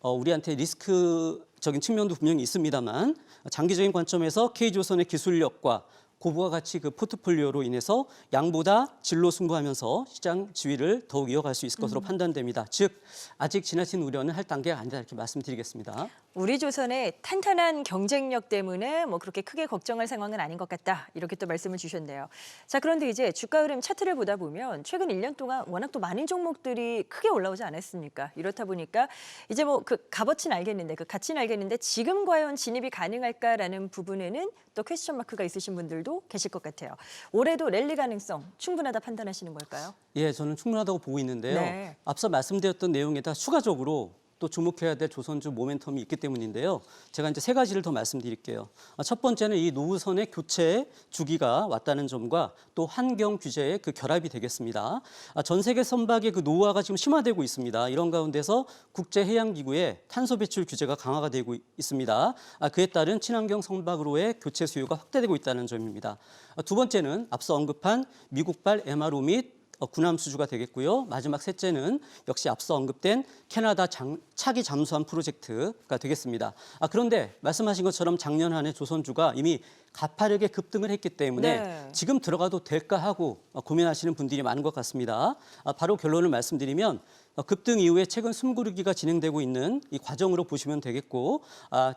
Speaker 3: 우리한테 리스크적인 측면도 분명히 있습니다만 장기적인 관점에서 K조선의 기술력과 고부가 가치 그 포트폴리오로 인해서 양보다 질로 승부하면서 시장 지위를 더욱 이어갈 수 있을 것으로 판단됩니다. 즉 아직 지나친 우려는 할 단계가 아니다 이렇게 말씀드리겠습니다.
Speaker 1: 우리 조선의 탄탄한 경쟁력 때문에 뭐 그렇게 크게 걱정할 상황은 아닌 것 같다. 이렇게 또 말씀을 주셨네요. 자, 그런데 이제 주가 흐름 차트를 보다 보면 최근 1년 동안 워낙 또 많은 종목들이 크게 올라오지 않았습니까? 이렇다 보니까 이제 뭐 그 값어치는 알겠는데 그 가치는 알겠는데 지금 과연 진입이 가능할까라는 부분에는 또 퀘스천 마크가 있으신 분들도 계실 것 같아요. 올해도 랠리 가능성 충분하다 판단하시는 걸까요?
Speaker 3: 예, 저는 충분하다고 보고 있는데요.
Speaker 1: 네.
Speaker 3: 앞서 말씀드렸던 내용에다 추가적으로 또 주목해야 될 조선주 모멘텀이 있기 때문인데요. 제가 이제 세 가지를 더 말씀드릴게요. 첫 번째는 이 노후선의 교체 주기가 왔다는 점과 또 환경 규제의 그 결합이 되겠습니다. 전 세계 선박의 그 노후화가 지금 심화되고 있습니다. 이런 가운데서 국제해양기구의 탄소 배출 규제가 강화가 되고 있습니다. 그에 따른 친환경 선박으로의 교체 수요가 확대되고 있다는 점입니다. 두 번째는 앞서 언급한 미국발 MRO 및 군함 수주가 되겠고요. 마지막 셋째는 역시 앞서 언급된 캐나다 차기 잠수함 프로젝트가 되겠습니다. 그런데 말씀하신 것처럼 작년 한 해 조선주가 이미 가파르게 급등을 했기 때문에
Speaker 1: 네.
Speaker 3: 지금 들어가도 될까 하고 고민하시는 분들이 많은 것 같습니다. 바로 결론을 말씀드리면 급등 이후에 최근 숨고르기가 진행되고 있는 이 과정으로 보시면 되겠고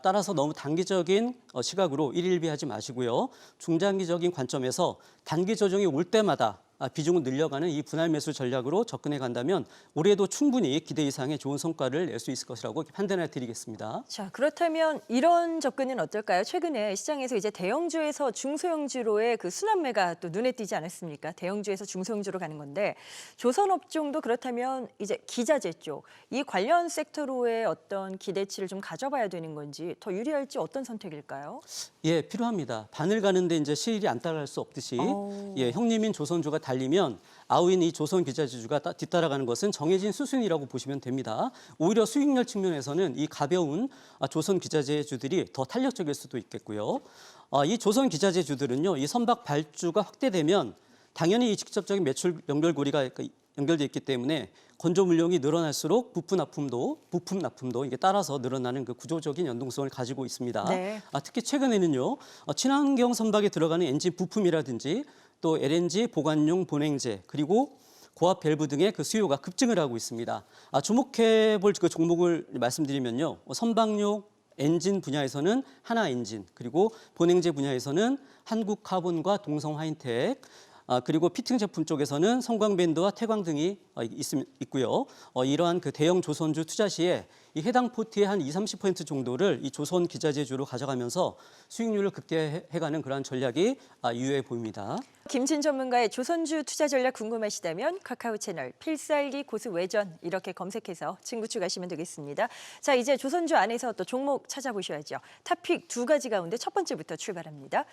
Speaker 3: 따라서 너무 단기적인 시각으로 일일비하지 마시고요. 중장기적인 관점에서 단기 조정이 올 때마다 비중을 늘려가는 이 분할 매수 전략으로 접근해 간다면 올해도 충분히 기대 이상의 좋은 성과를 낼 수 있을 것이라고 판단해 드리겠습니다.
Speaker 1: 자, 그렇다면 이런 접근은 어떨까요? 최근에 시장에서 이제 대형주에서 중소형주로의 그 순환매가 또 눈에 띄지 않았습니까? 대형주에서 중소형주로 가는 건데 조선업종도 그렇다면 이제 기자재 쪽, 이 관련 섹터로의 어떤 기대치를 좀 가져봐야 되는 건지 더 유리할지 어떤 선택일까요?
Speaker 3: 예, 필요합니다. 바늘 가는데 이제 실이 안 따라갈 수 없듯이 예, 형님인 조선주가 달리면 아우인 이 조선 기자재주가 뒤따라가는 것은 정해진 수순이라고 보시면 됩니다. 오히려 수익률 측면에서는 이 가벼운 조선 기자재주들이 더 탄력적일 수도 있겠고요. 이 조선 기자재주들은요, 이 선박 발주가 확대되면 당연히 이 직접적인 매출 연결고리가 연결돼 있기 때문에 건조 물량이 늘어날수록 부품 납품도 이게 따라서 늘어나는 그 구조적인 연동성을 가지고 있습니다.
Speaker 1: 네.
Speaker 3: 특히 최근에는요, 친환경 선박에 들어가는 엔진 부품이라든지 또 LNG 보관용 본행제 그리고 고압 밸브 등의 그 수요가 급증을 하고 있습니다. 주목해 볼 그 종목을 말씀드리면요, 선박용 엔진 분야에서는 하나엔진 그리고 본행제 분야에서는 한국카본과 동성화인텍 그리고 피팅 제품 쪽에서는 성광밴드와 태광 등이 있고요. 이러한 그 대형 조선주 투자 시에 이 해당 포트의 한 20-30% 정도를 이 조선 기자재주로 가져가면서 수익률을 극대화해가는 그러한 전략이 유효해 보입니다.
Speaker 1: 김진 전문가의 조선주 투자 전략 궁금하시다면 카카오 채널 필살기 고수 외전 이렇게 검색해서 친구 추가하시면 되겠습니다. 자, 이제 조선주 안에서 또 종목 찾아보셔야죠. 탑픽 두 가지 가운데 첫 번째부터 출발합니다.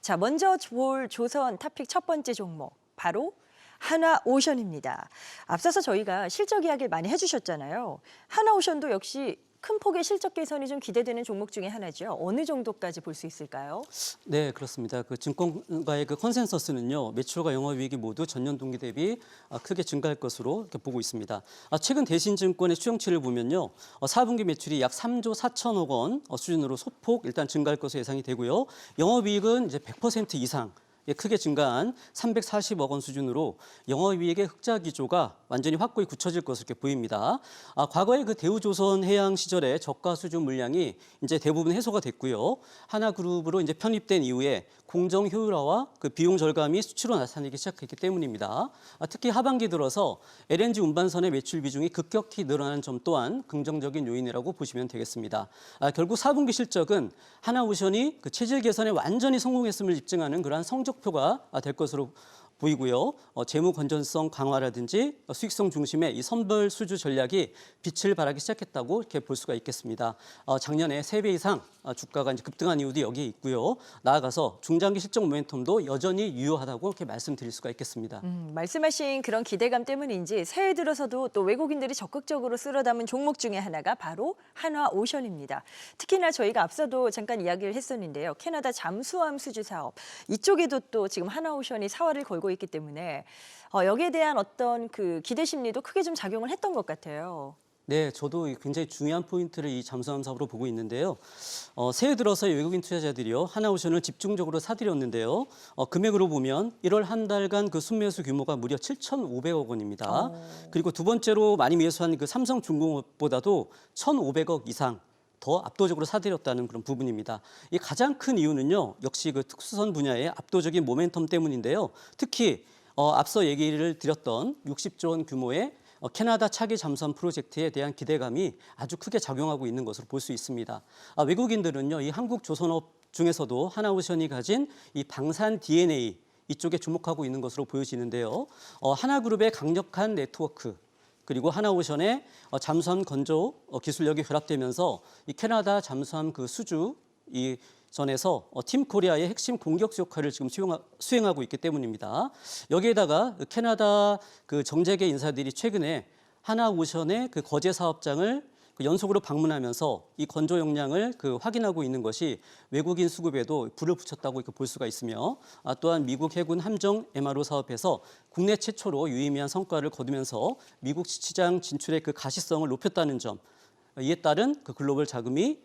Speaker 1: 자, 먼저 볼 조선 탑픽 첫 번째 종목 바로 하나오션입니다. 앞서서 저희가 실적 이야기를 많이 해주셨잖아요. 하나오션도 역시 큰 폭의 실적 개선이 좀 기대되는 종목 중에 하나죠. 어느 정도까지 볼 수 있을까요?
Speaker 3: 네, 그렇습니다. 그 증권가의 그 컨센서스는요, 매출과 영업이익이 모두 전년 동기 대비 크게 증가할 것으로 이렇게 보고 있습니다. 최근 대신증권의 추정치를 보면요, 4분기 매출이 약 3조 4천억 원 수준으로 소폭 일단 증가할 것으로 예상이 되고요, 영업이익은 이제 100% 이상. 크게 증가한 340억 원 수준으로 영업이익의 흑자 기조가 완전히 확고히 굳혀질 것으로 이렇게 보입니다. 과거에 그 대우조선 해양 시절에 저가 수준 물량이 이제 대부분 해소가 됐고요. 하나그룹으로 이제 편입된 이후에 공정 효율화와 그 비용 절감이 수치로 나타나기 시작했기 때문입니다. 특히 하반기 들어서 LNG 운반선의 매출 비중이 급격히 늘어난 점 또한 긍정적인 요인이라고 보시면 되겠습니다. 결국 4분기 실적은 하나오션이 그 체질 개선에 완전히 성공했음을 입증하는 그러한 성적표가 될 것으로 보이고요. 재무 건전성 강화라든지 수익성 중심의 이 선별 수주 전략이 빛을 발하기 시작했다고 이렇게 볼 수가 있겠습니다. 작년에 3배 이상 주가가 이제 급등한 이유도 여기에 있고요. 나아가서 중장기 실적 모멘텀도 여전히 유효하다고 이렇게 말씀드릴 수가 있겠습니다.
Speaker 1: 말씀하신 그런 기대감 때문인지 새해 들어서도 또 외국인들이 적극적으로 쓸어 담은 종목 중에 하나가 바로 한화오션입니다. 특히나 저희가 앞서도 잠깐 이야기를 했었는데요. 캐나다 잠수함 수주 사업 이쪽에도 또 지금 한화오션이 사활을 걸고 있기 때문에 여기에 대한 어떤 그 기대 심리도 크게 좀 작용을 했던 것 같아요.
Speaker 3: 네, 저도 굉장히 중요한 포인트를 이 잠수함 사업으로 보고 있는데요. 새해 들어서 외국인 투자자들이요 하나오션을 집중적으로 사들였는데요. 금액으로 보면 1월 한 달간 그 순매수 규모가 무려 7,500억 원입니다. 그리고 두 번째로 많이 매수한 그 삼성중공업보다도 1,500억 이상 더 압도적으로 사들였다는 그런 부분입니다. 이 가장 큰 이유는요, 역시 그 특수선 분야의 압도적인 모멘텀 때문인데요. 특히 앞서 얘기를 드렸던 60조 원 규모의 캐나다 차기 잠수함 프로젝트에 대한 기대감이 아주 크게 작용하고 있는 것으로 볼 수 있습니다. 외국인들은요, 이 한국 조선업 중에서도 한화오션이 가진 이 방산 DNA 이쪽에 주목하고 있는 것으로 보여지는데요. 하나그룹의 강력한 네트워크 그리고 한화오션의 잠수함 건조 기술력이 결합되면서 이 캐나다 잠수함 그 수주 이 전에서 팀 코리아의 핵심 공격수 역할을 지금 수행하고 있기 때문입니다. 여기에다가 캐나다 그 정재계 인사들이 최근에 한화오션의 그 거제 사업장을 연속으로 방문하면서 이 건조 역량을 확인하고 있는 것이 외국인 수급에도 불을 붙였다고 볼 수가 있으며 또한 미국 해군 함정 MRO 사업에서 국내 최초로 유의미한 성과를 거두면서 미국 시장 진출의 그 가시성을 높였다는 점, 이에 따른 그 글로벌 자금이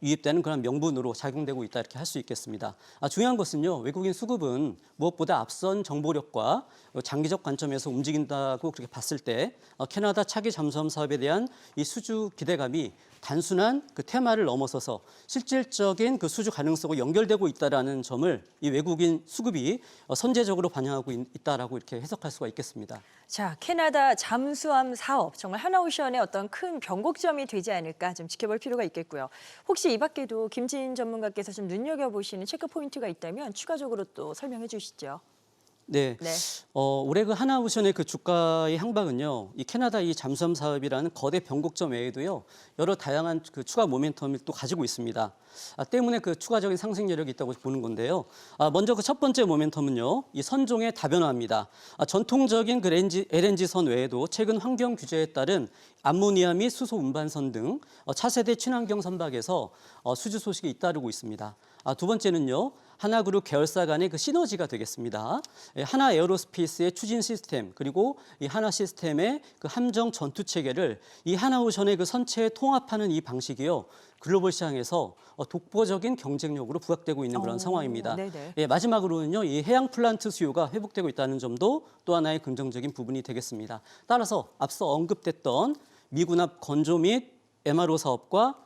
Speaker 3: 유입되는 그런 명분으로 작용되고 있다 이렇게 할 수 있겠습니다. 중요한 것은요, 외국인 수급은 무엇보다 앞선 정보력과 장기적 관점에서 움직인다고 그렇게 봤을 때 캐나다 차기 잠수함 사업에 대한 이 수주 기대감이 단순한 그 테마를 넘어서서 실질적인 그 수주 가능성과 연결되고 있다라는 점을 이 외국인 수급이 선제적으로 반영하고 있다라고 이렇게 해석할 수가 있겠습니다.
Speaker 1: 자, 캐나다 잠수함 사업 정말 한화오션의 어떤 큰 변곡점이 되지 않을까 좀 지켜볼 필요가 있겠고요. 혹시 이 밖에도 김진 전문가께서 좀 눈여겨보시는 체크 포인트가 있다면 추가적으로 또 설명해 주시죠.
Speaker 3: 네.
Speaker 1: 네.
Speaker 3: 올해 그 한화오션의 그 주가의 향방은요, 이 캐나다 이 잠수함 사업이라는 거대 변곡점 외에도요, 여러 다양한 그 추가 모멘텀을 또 가지고 있습니다. 때문에 그 추가적인 상승 여력이 있다고 보는 건데요. 먼저 그 첫 번째 모멘텀은요, 이 선종의 다변화입니다. 전통적인 그 LNG선 외에도 최근 환경 규제에 따른 암모니아 및 수소 운반선 등 차세대 친환경 선박에서 수주 소식이 잇따르고 있습니다. 두 번째는요, 하나그룹 계열사 간의 그 시너지가 되겠습니다. 하나 에어로스페이스의 추진 시스템 그리고 이 하나 시스템의 그 함정 전투 체계를 이 하나오션의 그 선체에 통합하는 이 방식이요, 글로벌 시장에서 독보적인 경쟁력으로 부각되고 있는 그런 상황입니다. 마지막으로는요, 이 해양 플란트 수요가 회복되고 있다는 점도 또 하나의 긍정적인 부분이 되겠습니다. 따라서 앞서 언급됐던 미군합 건조 및 MRO 사업과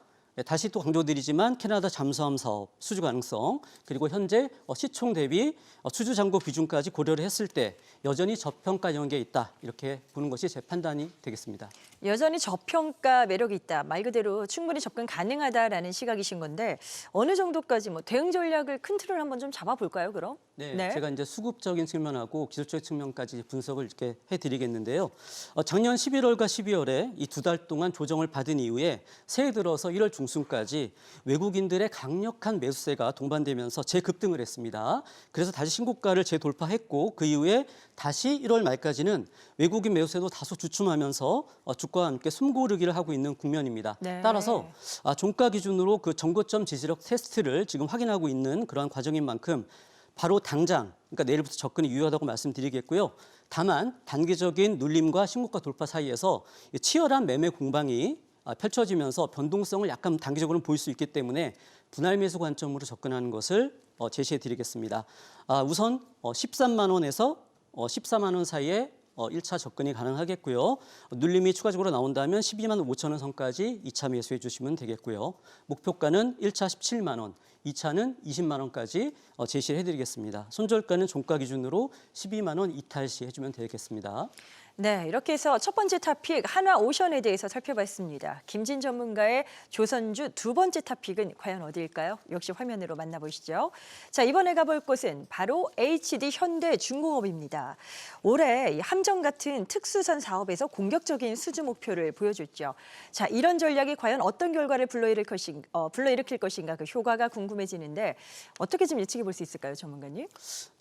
Speaker 3: 다시 또 강조드리지만 캐나다 잠수함 사업 수주 가능성 그리고 현재 시총 대비 수주 잔고 비중까지 고려를 했을 때 여전히 저평가 영역에 있다 이렇게 보는 것이 제 판단이 되겠습니다.
Speaker 1: 여전히 저평가 매력이 있다. 말 그대로 충분히 접근 가능하다라는 시각이신 건데 어느 정도까지 뭐 대응 전략을 큰 틀을 한번 좀 잡아볼까요, 그럼?
Speaker 3: 네, 제가 이제 수급적인 측면하고 기술적 측면까지 분석을 이렇게 해드리겠는데요. 작년 11월과 12월에 이 2달 동안 조정을 받은 이후에 새해 들어서 1월 중순까지 외국인들의 강력한 매수세가 동반되면서 재급등을 했습니다. 그래서 다시 신고가를 재돌파했고 그 이후에 다시 1월 말까지는 외국인 매수세도 다소 주춤하면서 주가와 함께 숨고르기를 하고 있는 국면입니다. 따라서 종가 기준으로 그 정고점 지지력 테스트를 지금 확인하고 있는 그러한 과정인 만큼 바로 당장, 그러니까 내일부터 접근이 유효하다고 말씀드리겠고요. 다만 단기적인 눌림과 신고가 돌파 사이에서 치열한 매매 공방이 펼쳐지면서 변동성을 약간 단기적으로는 보일 수 있기 때문에 분할 매수 관점으로 접근하는 것을 제시해드리겠습니다. 우선 13만 원에서 14만 원 사이에 1차 접근이 가능하겠고요. 눌림이 추가적으로 나온다면 12만 5천 원 선까지 2차 매수해 주시면 되겠고요. 목표가는 1차 17만 원, 2차는 20만 원까지 제시를 해드리겠습니다. 손절가는 종가 기준으로 12만 원 이탈시 해주면 되겠습니다.
Speaker 1: 네, 이렇게 해서 첫 번째 토픽 한화오션에 대해서 살펴봤습니다. 김진 전문가의 조선주 두 번째 토픽은 과연 어디일까요? 역시 화면으로 만나보시죠. 자, 이번에 가볼 곳은 바로 HD 현대중공업입니다. 올해 이 함정 같은 특수선 사업에서 공격적인 수주 목표를 보여줬죠. 자, 이런 전략이 과연 어떤 결과를 불러일으킬 것인가 그 효과가 궁금해지는데 어떻게 좀 예측해 볼 수 있을까요, 전문가님?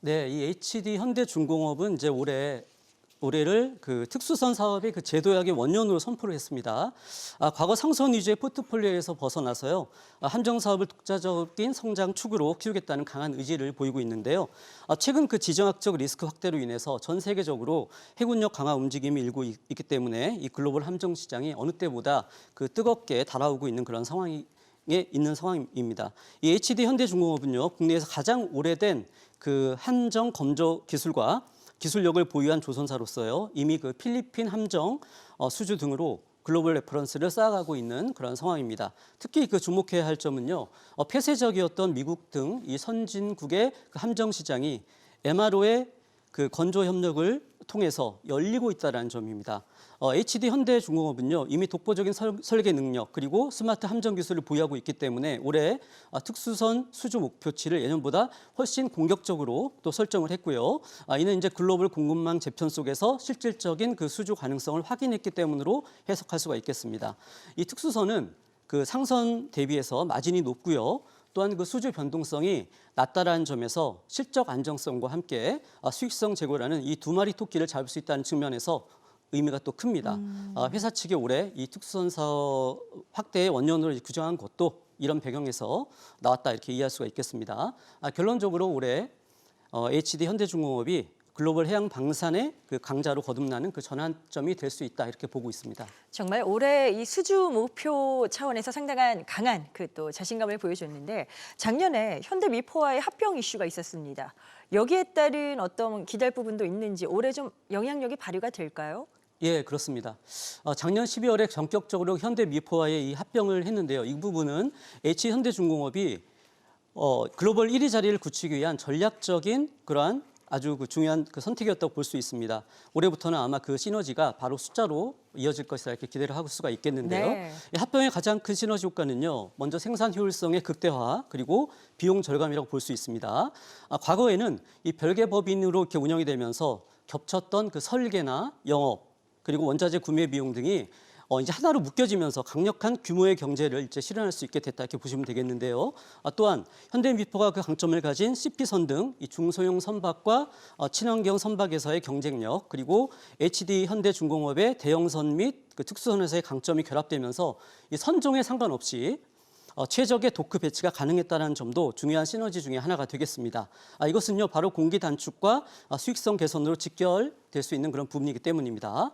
Speaker 3: 네, 이 HD 현대중공업은 이제 올해를 그 특수선 사업의 그 제도약의 원년으로 선포를 했습니다. 과거 상선 위주의 포트폴리오에서 벗어나서요, 함정 사업을 독자적인 성장 축으로 키우겠다는 강한 의지를 보이고 있는데요. 최근 그 지정학적 리스크 확대로 인해서 전 세계적으로 해군력 강화 움직임이 일고 있기 때문에 이 글로벌 함정 시장이 어느 때보다 그 뜨겁게 달아오고 있는 그런 상황이 있는 상황입니다. 이 HD 현대중공업은요, 국내에서 가장 오래된 그 함정 검조 기술력을 보유한 조선사로서요, 이미 그 필리핀 함정 수주 등으로 글로벌 레퍼런스를 쌓아가고 있는 그런 상황입니다. 특히 그 주목해야 할 점은요, 폐쇄적이었던 미국 등 이 선진국의 그 함정 시장이 MRO의 그 건조 협력을 통해서 열리고 있다는 점입니다. HD 현대중공업은요, 이미 독보적인 설계 능력 그리고 스마트 함정 기술을 보유하고 있기 때문에 올해 특수선 수주 목표치를 예년보다 훨씬 공격적으로 또 설정을 했고요. 이는 이제 글로벌 공급망 재편 속에서 실질적인 그 수주 가능성을 확인했기 때문으로 해석할 수가 있겠습니다. 이 특수선은 그 상선 대비해서 마진이 높고요. 또한 그 수주 변동성이 낮다라는 점에서 실적 안정성과 함께 수익성 제고라는 이 두 마리 토끼를 잡을 수 있다는 측면에서 의미가 또 큽니다. 회사 측이 올해 이 특수선 사업 확대의 원년으로 규정한 것도 이런 배경에서 나왔다 이렇게 이해할 수가 있겠습니다. 결론적으로 올해 HD 현대중공업이 글로벌 해양 방산의 그 강자로 거듭나는 그 전환점이 될 수 있다 이렇게 보고 있습니다.
Speaker 1: 정말 올해 이 수주 목표 차원에서 상당한 강한 그 또 자신감을 보여줬는데 작년에 현대미포와의 합병 이슈가 있었습니다. 여기에 따른 어떤 기대할 부분도 있는지 올해 좀 영향력이 발휘가 될까요?
Speaker 3: 예, 그렇습니다. 작년 12월에 전격적으로 현대미포와의 이 합병을 했는데요. 이 부분은 H현대중공업이 글로벌 1위 자리를 굳히기 위한 전략적인 그러한 아주 그 중요한 그 선택이었다고 볼 수 있습니다. 올해부터는 아마 그 시너지가 바로 숫자로 이어질 것이라 이렇게 기대를 할 수가 있겠는데요.
Speaker 1: 네.
Speaker 3: 이 합병의 가장 큰 시너지 효과는요, 먼저 생산 효율성의 극대화 그리고 비용 절감이라고 볼 수 있습니다. 과거에는 이 별개 법인으로 이렇게 운영이 되면서 겹쳤던 그 설계나 영업 그리고 원자재 구매 비용 등이 이제 하나로 묶여지면서 강력한 규모의 경제를 이제 실현할 수 있게 됐다 이렇게 보시면 되겠는데요. 또한 현대미포가 그 강점을 가진 CP선 등 이 중소형 선박과 친환경 선박에서의 경쟁력 그리고 HD 현대중공업의 대형선 및 그 특수선에서의 강점이 결합되면서 이 선종에 상관없이 최적의 도크 배치가 가능했다는 점도 중요한 시너지 중에 하나가 되겠습니다. 이것은요, 바로 공기 단축과 수익성 개선으로 직결될 수 있는 그런 부분이기 때문입니다.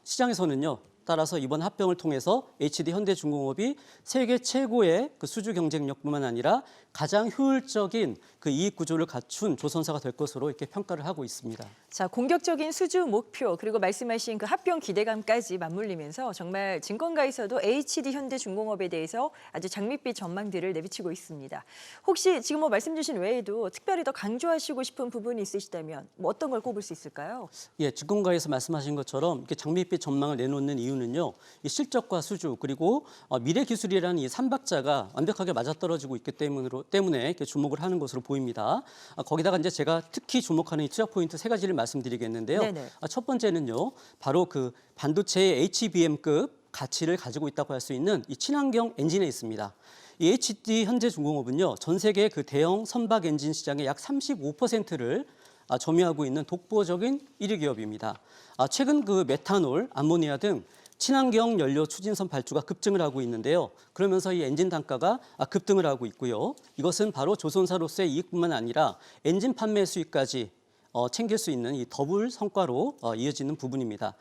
Speaker 3: 시장에서는요, 따라서 이번 합병을 통해서 HD 현대중공업이 세계 최고의 그 수주 경쟁력뿐만 아니라 가장 효율적인 그 이익 구조를 갖춘 조선사가 될 것으로 이렇게 평가를 하고 있습니다.
Speaker 1: 자, 공격적인 수주 목표 그리고 말씀하신 그 합병 기대감까지 맞물리면서 정말 증권가에서도 HD 현대중공업에 대해서 아주 장밋빛 전망들을 내비치고 있습니다. 혹시 지금 말씀 주신 외에도 특별히 더 강조하시고 싶은 부분이 있으시다면 어떤 걸 꼽을 수 있을까요?
Speaker 3: 예, 증권가에서 말씀하신 것처럼 이렇게 장밋빛 전망을 내놓는 이유는요, 이 실적과 수주 그리고 미래 기술이라는 이 삼박자가 완벽하게 맞아떨어지고 있기 때문에 이렇게 주목을 하는 것으로 보입니다. 거기다가 이제 제가 특히 주목하는 이 투자 포인트 세 가지를 말씀드리겠는데요.
Speaker 1: 네네.
Speaker 3: 첫 번째는요, 바로 그 반도체의 HBM급 가치를 가지고 있다고 할 수 있는 이 친환경 엔진에 있습니다. 이 HD 현대중공업은요, 전 세계 그 대형 선박 엔진 시장의 약 35%를 점유하고 있는 독보적인 1위 기업입니다. 최근 그 메탄올, 암모니아 등 친환경 연료 추진선 발주가 급증을 하고 있는데요. 그러면서 이 엔진 단가가 급등을 하고 있고요. 이것은 바로 조선사로서의 이익뿐만 아니라 엔진 판매 수익까지 챙길 수 있는 이 더블 성과로 이어지는 부분입니다.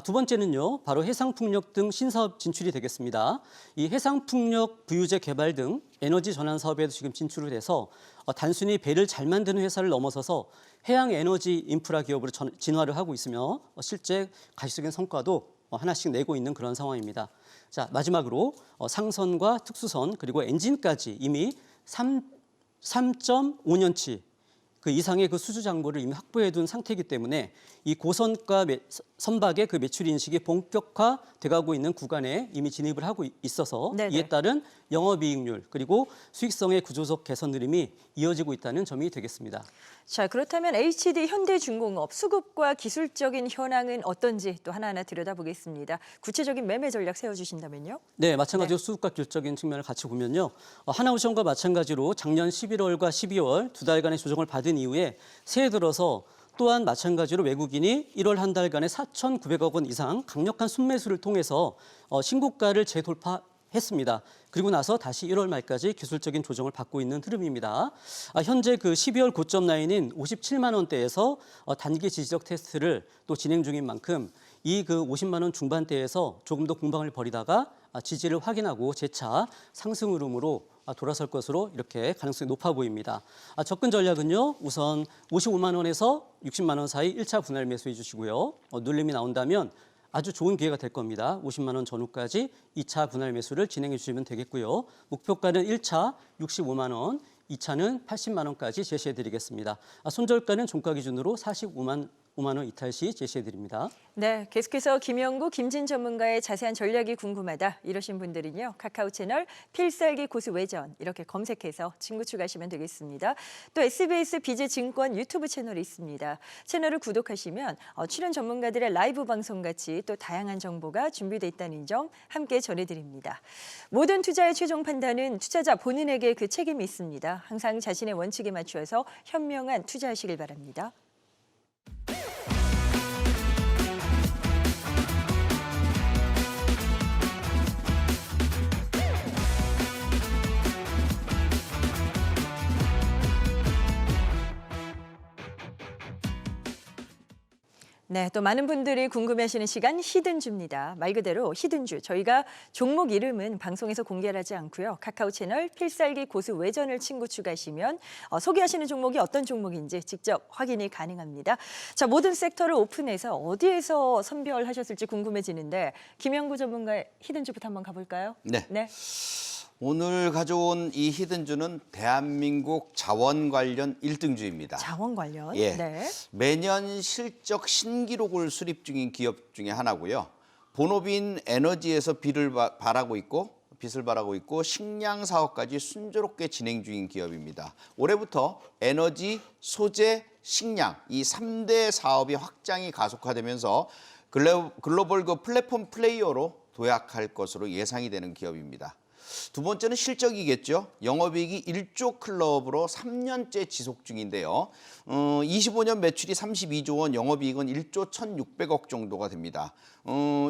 Speaker 3: 두 번째는요, 바로 해상풍력 등 신사업 진출이 되겠습니다. 이 해상풍력 부유재 개발 등 에너지 전환 사업에도 지금 진출을 해서 단순히 배를 잘 만드는 회사를 넘어서서 해양 에너지 인프라 기업으로 진화를 하고 있으며 실제 가시적인 성과도 하나씩 내고 있는 그런 상황입니다. 자, 마지막으로 상선과 특수선 그리고 엔진까지 이미 3.5년치 그 이상의 그 수주 잔고를 이미 확보해 둔 상태이기 때문에 이 고선가 선박의 그 매출 인식이 본격화돼가고 있는 구간에 이미 진입을 하고 있어서
Speaker 1: 네네.
Speaker 3: 이에 따른 영업이익률 그리고 수익성의 구조적 개선 흐름이 이어지고 있다는 점이 되겠습니다.
Speaker 1: 자, 그렇다면 HD 현대중공업 수급과 기술적인 현황은 어떤지 또 하나하나 들여다보겠습니다. 구체적인 매매 전략 세워주신다면요?
Speaker 3: 네, 마찬가지로 수급과 기술적인 측면을 같이 보면요. 하나오션과 마찬가지로 작년 11월과 12월 두 달간의 조정을 받은 이후에 새해 들어서 또한 마찬가지로 외국인이 1월 한 달간에 4,900억 원 이상 강력한 순매수를 통해서 신고가를 재돌파했습니다. 그리고 나서 다시 1월 말까지 기술적인 조정을 받고 있는 흐름입니다. 현재 그 12월 고점 라인인 57만 원대에서 단기 지지적 테스트를 또 진행 중인 만큼 이 그 50만 원 중반대에서 조금 더 공방을 벌이다가 지지를 확인하고 재차 상승 흐름으로 돌아설 것으로 이렇게 가능성이 높아 보입니다. 접근 전략은요. 우선 55만 원에서 60만 원 사이 1차 분할 매수해 주시고요. 눌림이 나온다면 아주 좋은 기회가 될 겁니다. 50만 원 전후까지 2차 분할 매수를 진행해 주시면 되겠고요. 목표가는 1차 65만 원, 2차는 80만 원까지 제시해 드리겠습니다. 손절가는 종가 기준으로 45만 원 이탈 시 제시해 드립니다.
Speaker 1: 네, 계속해서 김영구, 김진 전문가의 자세한 전략이 궁금하다 이러신 분들은요. 카카오 채널 필살기 고수 외전 이렇게 검색해서 친구 추가하시면 되겠습니다. 또 SBS BJ증권 유튜브 채널이 있습니다. 채널을 구독하시면 출연 전문가들의 라이브 방송 같이 또 다양한 정보가 준비돼 있다는 점 함께 전해드립니다. 모든 투자의 최종 판단은 투자자 본인에게 그 책임이 있습니다. 항상 자신의 원칙에 맞추어서 현명한 투자하시길 바랍니다. 네, 또 많은 분들이 궁금해하시는 시간 히든주입니다. 말 그대로 히든주. 저희가 종목 이름은 방송에서 공개를 하지 않고요. 카카오 채널 필살기 고수 외전을 친구 추가하시면 소개하시는 종목이 어떤 종목인지 직접 확인이 가능합니다. 자, 모든 섹터를 오픈해서 어디에서 선별하셨을지 궁금해지는데 김영구 전문가의 히든주부터 한번 가볼까요?
Speaker 2: 네.
Speaker 1: 네.
Speaker 2: 오늘 가져온 이 히든주는 대한민국 자원 관련 1등주입니다.
Speaker 1: 자원 관련.
Speaker 2: 예.
Speaker 1: 네.
Speaker 2: 매년 실적 신기록을 수립 중인 기업 중에 하나고요. 본업인 에너지에서 빚을 발하고 있고 식량 사업까지 순조롭게 진행 중인 기업입니다. 올해부터 에너지, 소재, 식량 이 3대 사업이 확장이 가속화되면서 글로벌 그 플랫폼 플레이어로 도약할 것으로 예상이 되는 기업입니다. 두 번째는 실적이겠죠. 영업이익이 1조 클럽으로 3년째 지속 중인데요. 25년 매출이 32조 원, 영업이익은 1조 1,600억 정도가 됩니다.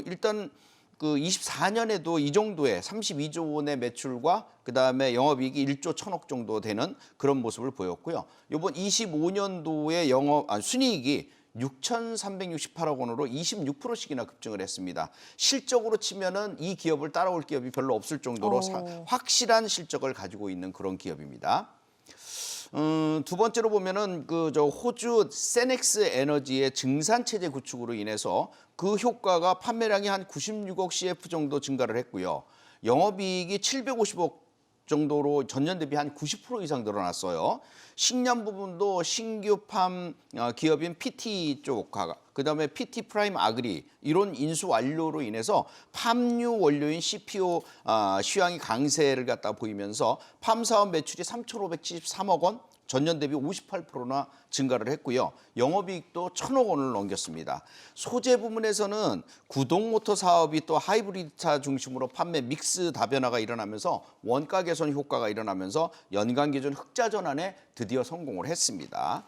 Speaker 2: 일단 그 24년에도 이 정도의 32조 원의 매출과 그다음에 영업이익이 1조 1,000억 정도 되는 그런 모습을 보였고요. 이번 25년도의 순이익이 6,368억 원으로 26%씩이나 급증을 했습니다. 실적으로 치면은 이 기업을 따라올 기업이 별로 없을 정도로 확실한 실적을 가지고 있는 그런 기업입니다. 두 번째로 보면은 호주 세넥스 에너지의 증산 체제 구축으로 인해서 그 효과가 판매량이 한 96억 CF 정도 증가를 했고요. 영업이익이 750억 정도로 전년 대비 한 90% 이상 늘어났어요. 식량 부분도 신규 팜 기업인 PT 쪽, 그다음에 PT 프라임 아그리 이런 인수 완료로 인해서 팜유 원료인 CPO 시황이 강세를 갖다 보이면서 팜 사업 매출이 3,573억 원, 전년 대비 58%나 증가를 했고요. 영업이익도 1,000억 원을 넘겼습니다. 소재 부문에서는 구동모터 사업이 또 하이브리드차 중심으로 판매 믹스 다변화가 일어나면서 원가 개선 효과가 일어나면서 연간 기준 흑자 전환에 드디어 성공을 했습니다.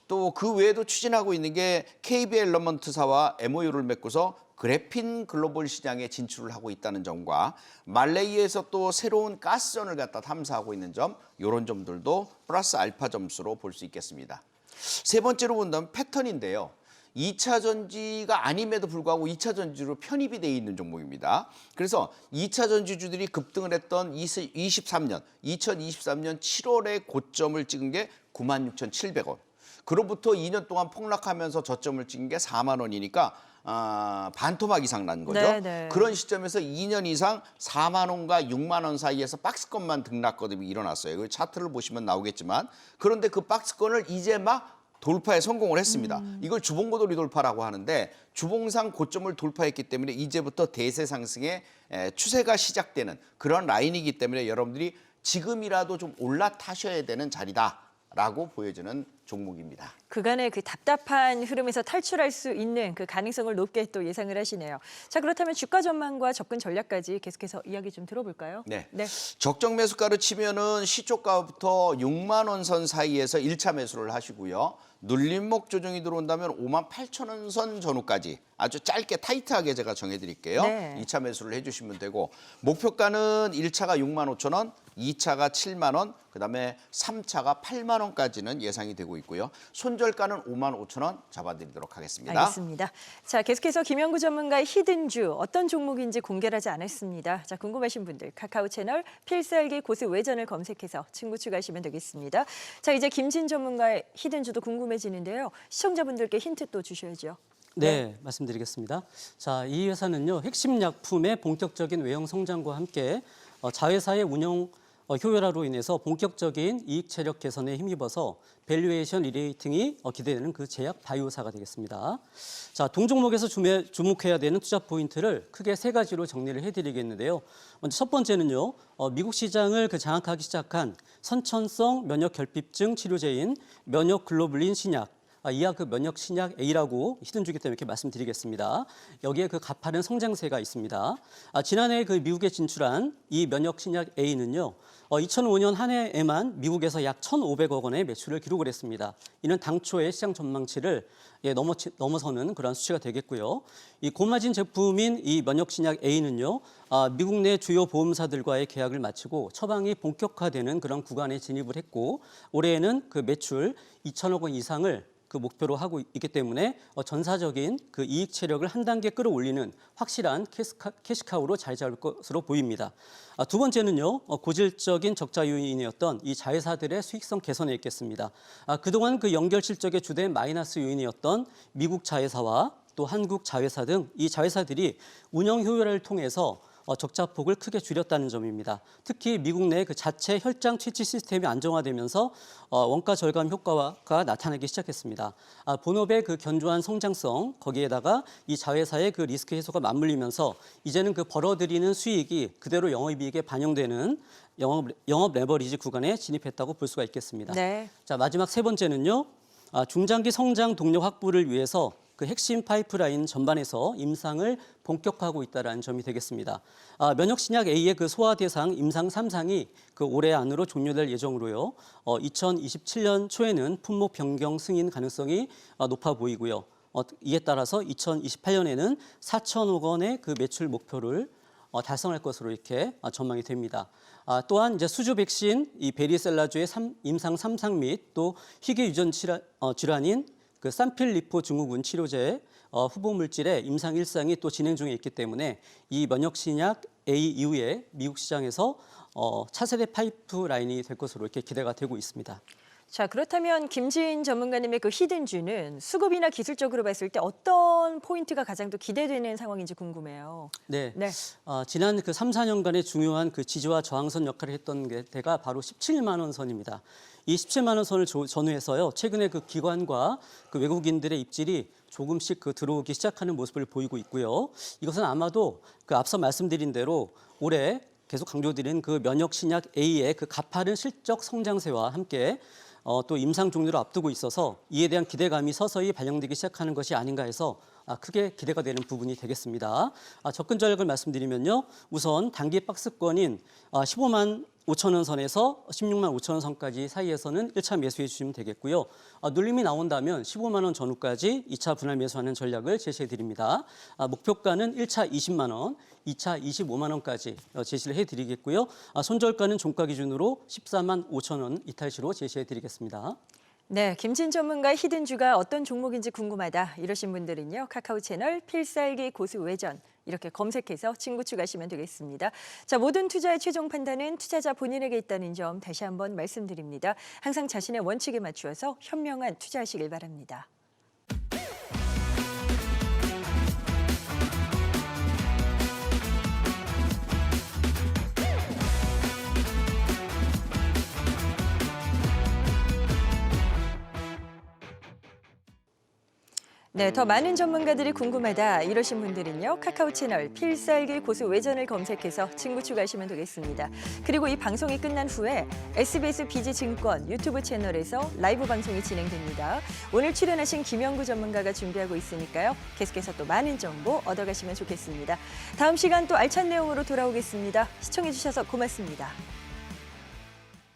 Speaker 2: 또 그 외에도 추진하고 있는 게 KB 엘러먼트사와 MOU를 맺고서 그래핀 글로벌 시장에 진출을 하고 있다는 점과 말레이에서 또 새로운 가스전을 갖다 탐사하고 있는 점, 이런 점들도 플러스 알파 점수로 볼 수 있겠습니다. 세 번째로 본다면 패턴인데요. 2차 전지가 아님에도 불구하고 2차 전지로 편입이 돼 있는 종목입니다. 그래서 2차 전지주들이 급등을 했던 2023년 7월에 고점을 찍은 게 96,700원. 그로부터 2년 동안 폭락하면서 저점을 찍은 게 4만 원이니까 반토막 이상 난 거죠.
Speaker 1: 네, 네.
Speaker 2: 그런 시점에서 2년 이상 4만 원과 6만 원 사이에서 박스권만 등락거듭이 일어났어요. 그 차트를 보시면 나오겠지만 그런데 그 박스권을 이제 막 돌파에 성공을 했습니다. 이걸 주봉고돌이 돌파라고 하는데 주봉상 고점을 돌파했기 때문에 이제부터 대세 상승의 추세가 시작되는 그런 라인이기 때문에 여러분들이 지금이라도 좀 올라타셔야 되는 자리다라고 보여지는 종목입니다.
Speaker 1: 그간의 그 답답한 흐름에서 탈출할 수 있는 그 가능성을 높게 또 예상을 하시네요. 자, 그렇다면 주가 전망과 접근 전략까지 계속해서 이야기 좀 들어볼까요?
Speaker 2: 네. 적정 매수가로 치면은 시초가부터 6만 원 선 사이에서 1차 매수를 하시고요. 눌림목 조정이 들어온다면 5만 8천 원 선 전후까지 아주 짧게 타이트하게 제가 정해드릴게요.
Speaker 1: 네.
Speaker 2: 2차 매수를 해주시면 되고 목표가는 1차가 6만 5천 원, 2차가 7만 원, 그다음에 3차가 8만 원까지는 예상이 되고 있고요. 손절가는 5만 5천 원 잡아드리도록 하겠습니다.
Speaker 1: 알겠습니다. 자, 계속해서 김영구 전문가의 히든주 어떤 종목인지 공개하지 않았습니다. 자, 궁금하신 분들 카카오 채널 필살기 고수 외전을 검색해서 친구 추가하시면 되겠습니다. 자, 이제 김진 전문가의 히든주도 궁금해지는데요. 시청자분들께 힌트 또 주셔야죠.
Speaker 3: 네, 말씀드리겠습니다. 자, 이 회사는요, 핵심 약품의 본격적인 외형 성장과 함께 자회사의 운영 효율화로 인해서 본격적인 이익 체력 개선에 힘입어서 밸류에이션 리레이팅이 기대되는 그 제약 바이오사가 되겠습니다. 자, 동종목에서 주목해야 되는 투자 포인트를 크게 세 가지로 정리를 해드리겠는데요. 먼저 첫 번째는요, 미국 시장을 장악하기 시작한 선천성 면역 결핍증 치료제인 면역 글로불린 신약. 이하 그 면역 신약 A라고 히든주기 때문에 이렇게 말씀드리겠습니다. 여기에 그 가파른 성장세가 있습니다. 지난해 그 미국에 진출한 이 면역 신약 A는요, 2005년 한 해에만 미국에서 약 1,500억 원의 매출을 기록을 했습니다. 이는 당초의 시장 전망치를 넘어서는 그런 수치가 되겠고요. 이 고마진 제품인 이 면역 신약 A는요, 미국 내 주요 보험사들과의 계약을 마치고 처방이 본격화되는 그런 구간에 진입을 했고 올해에는 그 매출 2천억 원 이상을 그 목표로 하고 있기 때문에 전사적인 그 이익 체력을 한 단계 끌어올리는 확실한 캐시카우로 자리 잡을 것으로 보입니다. 두 번째는요, 고질적인 적자 요인이었던 이 자회사들의 수익성 개선에 있겠습니다. 그동안 그 연결 실적의 주된 마이너스 요인이었던 미국 자회사와 또 한국 자회사 등 이 자회사들이 운영 효율화를 통해서 적자폭을 크게 줄였다는 점입니다. 특히 미국 내 그 자체 혈장 채취 시스템이 안정화되면서 원가 절감 효과가 나타나기 시작했습니다. 본업의 그 견조한 성장성 거기에다가 이 자회사의 그 리스크 해소가 맞물리면서 이제는 그 벌어들이는 수익이 그대로 영업이익에 반영되는 영업 레버리지 구간에 진입했다고 볼 수가 있겠습니다.
Speaker 1: 네.
Speaker 3: 자, 마지막 세 번째는요. 중장기 성장 동력 확보를 위해서 그 핵심 파이프라인 전반에서 임상을 본격화하고 있다는 점이 되겠습니다. 면역신약 A의 그 소화 대상 임상 3상이 그 올해 안으로 종료될 예정으로요. 2027년 초에는 품목 변경 승인 가능성이 높아 보이고요. 이에 따라서 2028년에는 4천억 원의 그 매출 목표를 달성할 것으로 이렇게 전망이 됩니다. 또한 이제 수주 백신 이 베리셀라주의 임상 3상 및 또 희귀 유전 질환인 그 산필리포 증후군 치료제 후보 물질의 임상 1상이 또 진행 중에 있기 때문에 이 면역신약 A 이후에 미국 시장에서 차세대 파이프라인이 될 것으로 이렇게 기대가 되고 있습니다.
Speaker 1: 자, 그렇다면 김진 전문가님의 그 히든주는 수급이나 기술적으로 봤을 때 어떤 포인트가 가장 더 기대되는 상황인지 궁금해요.
Speaker 3: 네.
Speaker 1: 네.
Speaker 3: 지난 그 3, 4년간의 중요한 그 지지와 저항선 역할을 했던 데가 바로 17만 원 선입니다. 이 17만 원 선을 전후해서요. 최근에 그 기관과 그 외국인들의 입질이 조금씩 그 들어오기 시작하는 모습을 보이고 있고요. 이것은 아마도 그 앞서 말씀드린 대로 올해 계속 강조드린 그 면역 신약 A의 그 가파른 실적 성장세와 함께 또 임상 종료를 앞두고 있어서 이에 대한 기대감이 서서히 반영되기 시작하는 것이 아닌가 해서 크게 기대가 되는 부분이 되겠습니다. 접근 전략을 말씀드리면요. 우선 단기 박스권인 15만 5천 원 선에서 16만 5천 원 선까지 사이에서는 1차 매수해 주시면 되겠고요. 눌림이 나온다면 15만 원 전후까지 2차 분할 매수하는 전략을 제시해 드립니다. 목표가는 1차 20만 원, 2차 25만 원까지 제시를 해드리겠고요. 손절가는 종가 기준으로 14만 5천 원 이탈시로 제시해 드리겠습니다.
Speaker 1: 네, 김진 전문가의 히든주가 어떤 종목인지 궁금하다 이러신 분들은요. 카카오 채널 필살기 고수 외전 이렇게 검색해서 친구 추가하시면 되겠습니다. 자, 모든 투자의 최종 판단은 투자자 본인에게 있다는 점 다시 한번 말씀드립니다. 항상 자신의 원칙에 맞추어서 현명한 투자하시길 바랍니다. 네, 더 많은 전문가들이 궁금하다 이러신 분들은요. 카카오 채널 필살기 고수 외전을 검색해서 친구 추가하시면 되겠습니다. 그리고 이 방송이 끝난 후에 SBS BG증권 유튜브 채널에서 라이브 방송이 진행됩니다. 오늘 출연하신 김영구 전문가가 준비하고 있으니까요. 계속해서 또 많은 정보 얻어가시면 좋겠습니다. 다음 시간 또 알찬 내용으로 돌아오겠습니다. 시청해주셔서 고맙습니다.